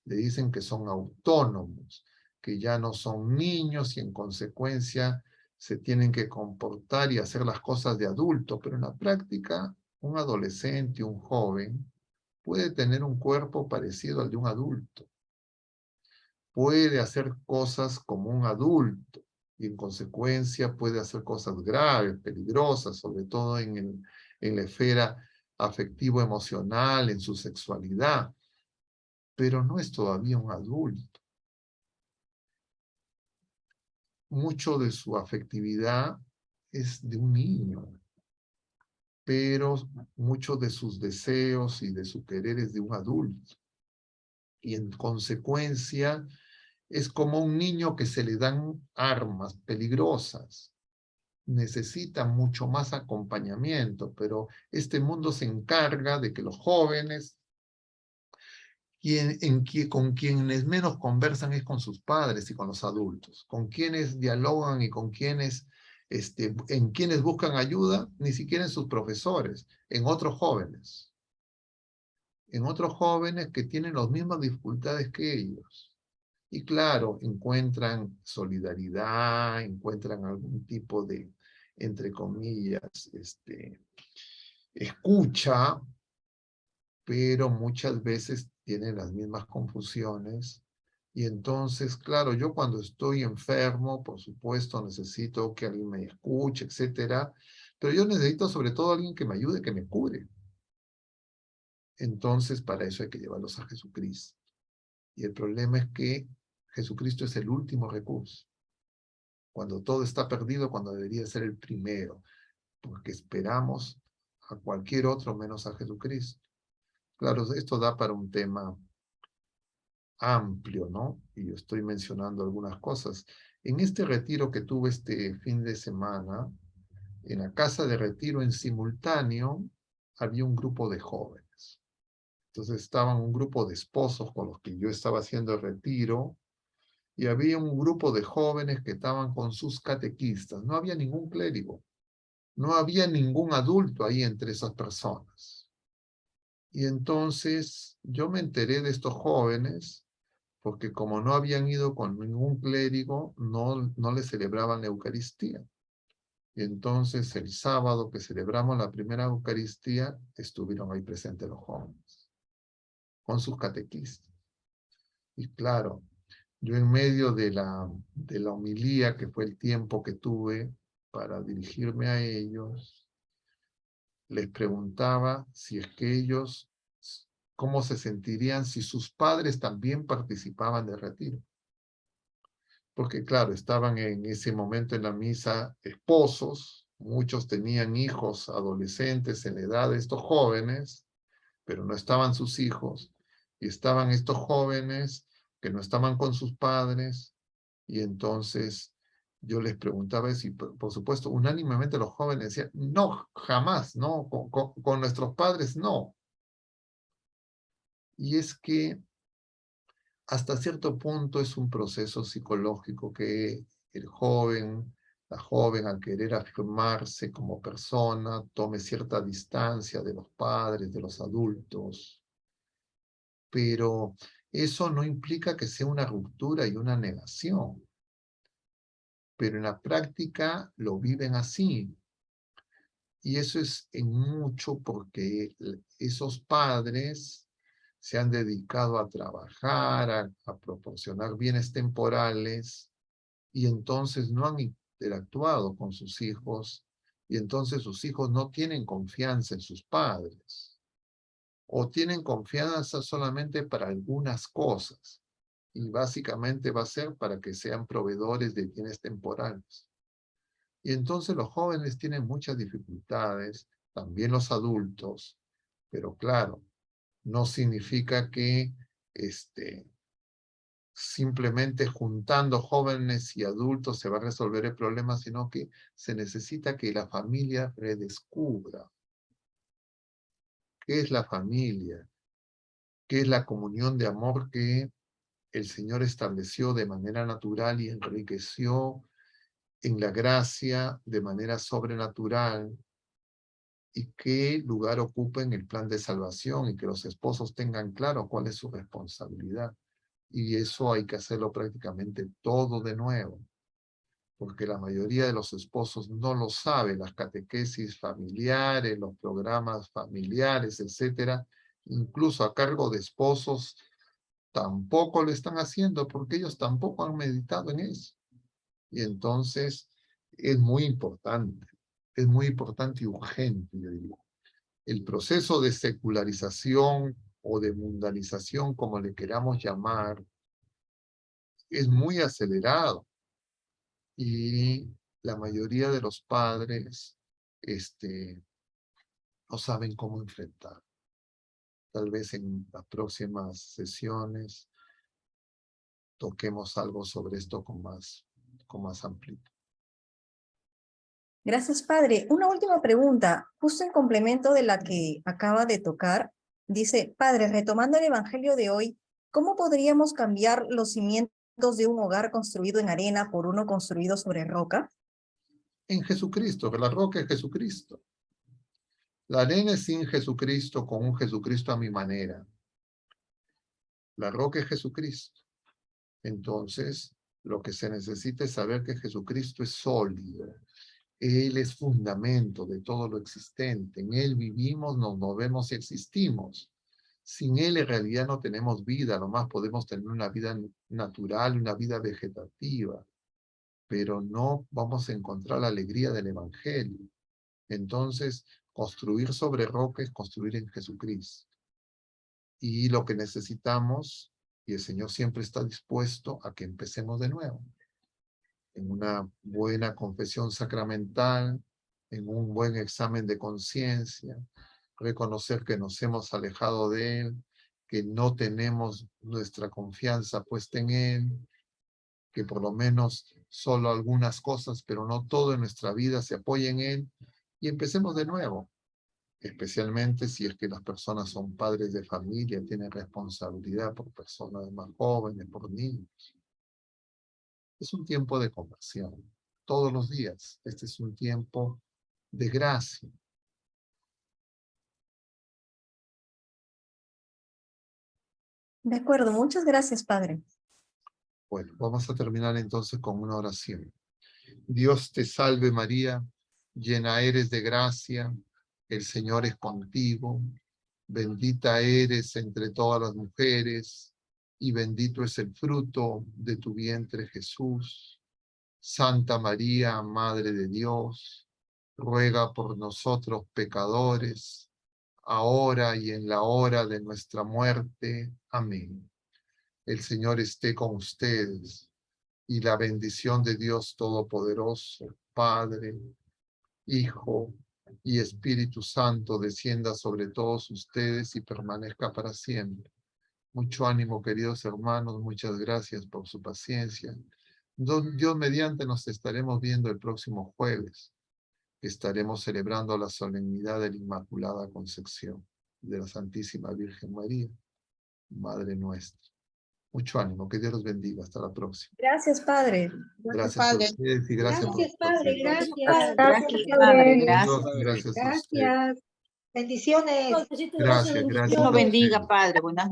Le dicen que son autónomos, que ya no son niños y en consecuencia se tienen que comportar y hacer las cosas de adulto, pero en la práctica un adolescente, un joven, puede tener un cuerpo parecido al de un adulto, puede hacer cosas como un adulto y en consecuencia puede hacer cosas graves, peligrosas, sobre todo en la esfera afectivo-emocional, en su sexualidad, pero no es todavía un adulto. Mucho de su afectividad es de un niño, pero muchos de sus deseos y de su querer es de un adulto. Y en consecuencia es como un niño que se le dan armas peligrosas. Necesita mucho más acompañamiento, pero este mundo se encarga de que los jóvenes, con quienes menos conversan es con sus padres y con los adultos, con quienes dialogan y con quienes, en quienes buscan ayuda, ni siquiera en sus profesores, en otros jóvenes que tienen las mismas dificultades que ellos. Y claro, encuentran solidaridad, encuentran algún tipo de, entre comillas, escucha, pero muchas veces tienen las mismas confusiones. Y entonces, claro, yo cuando estoy enfermo, por supuesto, necesito que alguien me escuche, etcétera, pero yo necesito sobre todo alguien que me ayude, que me cure. Entonces, para eso hay que llevarlos a Jesucristo. Y el problema es que Jesucristo es el último recurso. Cuando todo está perdido, cuando debería ser el primero, porque esperamos a cualquier otro menos a Jesucristo. Claro, esto da para un tema amplio, ¿no? Y yo estoy mencionando algunas cosas. En este retiro que tuve este fin de semana, En la casa de retiro en simultáneo había un grupo de jóvenes. Entonces estaban un grupo de esposos con los que yo estaba haciendo el retiro y había un grupo de jóvenes que estaban con sus catequistas. No había ningún clérigo, no había ningún adulto ahí entre esas personas. Y entonces yo me enteré de estos jóvenes porque como no habían ido con ningún clérigo, no le celebraban la Eucaristía. Y entonces el sábado que celebramos la primera Eucaristía, estuvieron ahí presentes los jóvenes, con sus catequistas. Y claro, yo en medio de la homilía, que fue el tiempo que tuve para dirigirme a ellos, les preguntaba si es que ellos, cómo se sentirían si sus padres también participaban del retiro. Porque claro, estaban en ese momento en la misa esposos, muchos tenían hijos adolescentes en la edad de estos jóvenes, pero no estaban sus hijos, y estaban estos jóvenes que no estaban con sus padres, y entonces yo les preguntaba si, por supuesto, unánimemente los jóvenes decían, no, jamás, no, con nuestros padres no. Y es que hasta cierto punto es un proceso psicológico que el joven, la joven, al querer afirmarse como persona, tome cierta distancia de los padres, de los adultos, pero eso no implica que sea una ruptura y una negación, pero en la práctica lo viven así. Y eso es en mucho porque esos padres se han dedicado a trabajar, a proporcionar bienes temporales, y entonces no han interactuado con sus hijos, y entonces sus hijos no tienen confianza en sus padres, o tienen confianza solamente para algunas cosas, y básicamente va a ser para que sean proveedores de bienes temporales. Y entonces los jóvenes tienen muchas dificultades, también los adultos, pero claro, no significa que simplemente juntando jóvenes y adultos se va a resolver el problema, sino que se necesita que la familia redescubra qué es la familia, qué es la comunión de amor que el Señor estableció de manera natural y enriqueció en la gracia de manera sobrenatural, y qué lugar ocupa en el plan de salvación, y que los esposos tengan claro cuál es su responsabilidad. Y eso hay que hacerlo prácticamente todo de nuevo, porque la mayoría de los esposos no lo sabe, las catequesis familiares, los programas familiares, etcétera, incluso a cargo de esposos, tampoco lo están haciendo porque ellos tampoco han meditado en eso. Y entonces es muy importante y urgente, yo diría. El proceso de secularización o de mundanización, como le queramos llamar, es muy acelerado, y la mayoría de los padres no saben cómo enfrentar. Tal vez en las próximas sesiones toquemos algo sobre esto con más amplitud. Gracias, padre. Una última pregunta, justo en complemento de la que acaba de tocar. Dice, padre, retomando el evangelio de hoy, ¿cómo podríamos cambiar los cimientos de un hogar construido en arena por uno construido sobre roca? En Jesucristo, que la roca es Jesucristo. La arena es sin Jesucristo, con un Jesucristo a mi manera. La roca es Jesucristo. Entonces, lo que se necesita es saber que Jesucristo es sólido. Él es fundamento de todo lo existente. En Él vivimos, nos movemos y existimos. Sin Él en realidad no tenemos vida, nomás podemos tener una vida natural, una vida vegetativa, pero no vamos a encontrar la alegría del Evangelio. Entonces, construir sobre roca es construir en Jesucristo. Y lo que necesitamos, y el Señor siempre está dispuesto a que empecemos de nuevo, en una buena confesión sacramental, en un buen examen de conciencia, reconocer que nos hemos alejado de Él, que no tenemos nuestra confianza puesta en Él, que por lo menos solo algunas cosas, pero no todo en nuestra vida se apoya en Él y empecemos de nuevo, especialmente si es que las personas son padres de familia, tienen responsabilidad por personas más jóvenes, por niños. Es un tiempo de conversión, todos los días. Este es un tiempo de gracia. De acuerdo, muchas gracias, Padre. Bueno, vamos a terminar entonces con una oración. Dios te salve María, llena eres de gracia, el Señor es contigo, bendita eres entre todas las mujeres, y bendito es el fruto de tu vientre Jesús. Santa María, Madre de Dios, ruega por nosotros pecadores, ahora y en la hora de nuestra muerte. Amén. El Señor esté con ustedes, y la bendición de Dios Todopoderoso, Padre, Hijo y Espíritu Santo, descienda sobre todos ustedes y permanezca para siempre. Mucho ánimo, queridos hermanos, muchas gracias por su paciencia. Dios mediante nos estaremos viendo el próximo jueves. Estaremos celebrando la solemnidad de la Inmaculada Concepción de la Santísima Virgen María, Madre nuestra. Mucho ánimo, que Dios los bendiga. Hasta la próxima. Gracias, Padre. Gracias a ustedes y gracias por Gracias, su Padre, paciencia. gracias. Gracias, Gracias, Padre. Dios, gracias a ustedes. Gracias. Bendiciones. Gracias, Dios gracias. lo bendiga, Padre. Buenas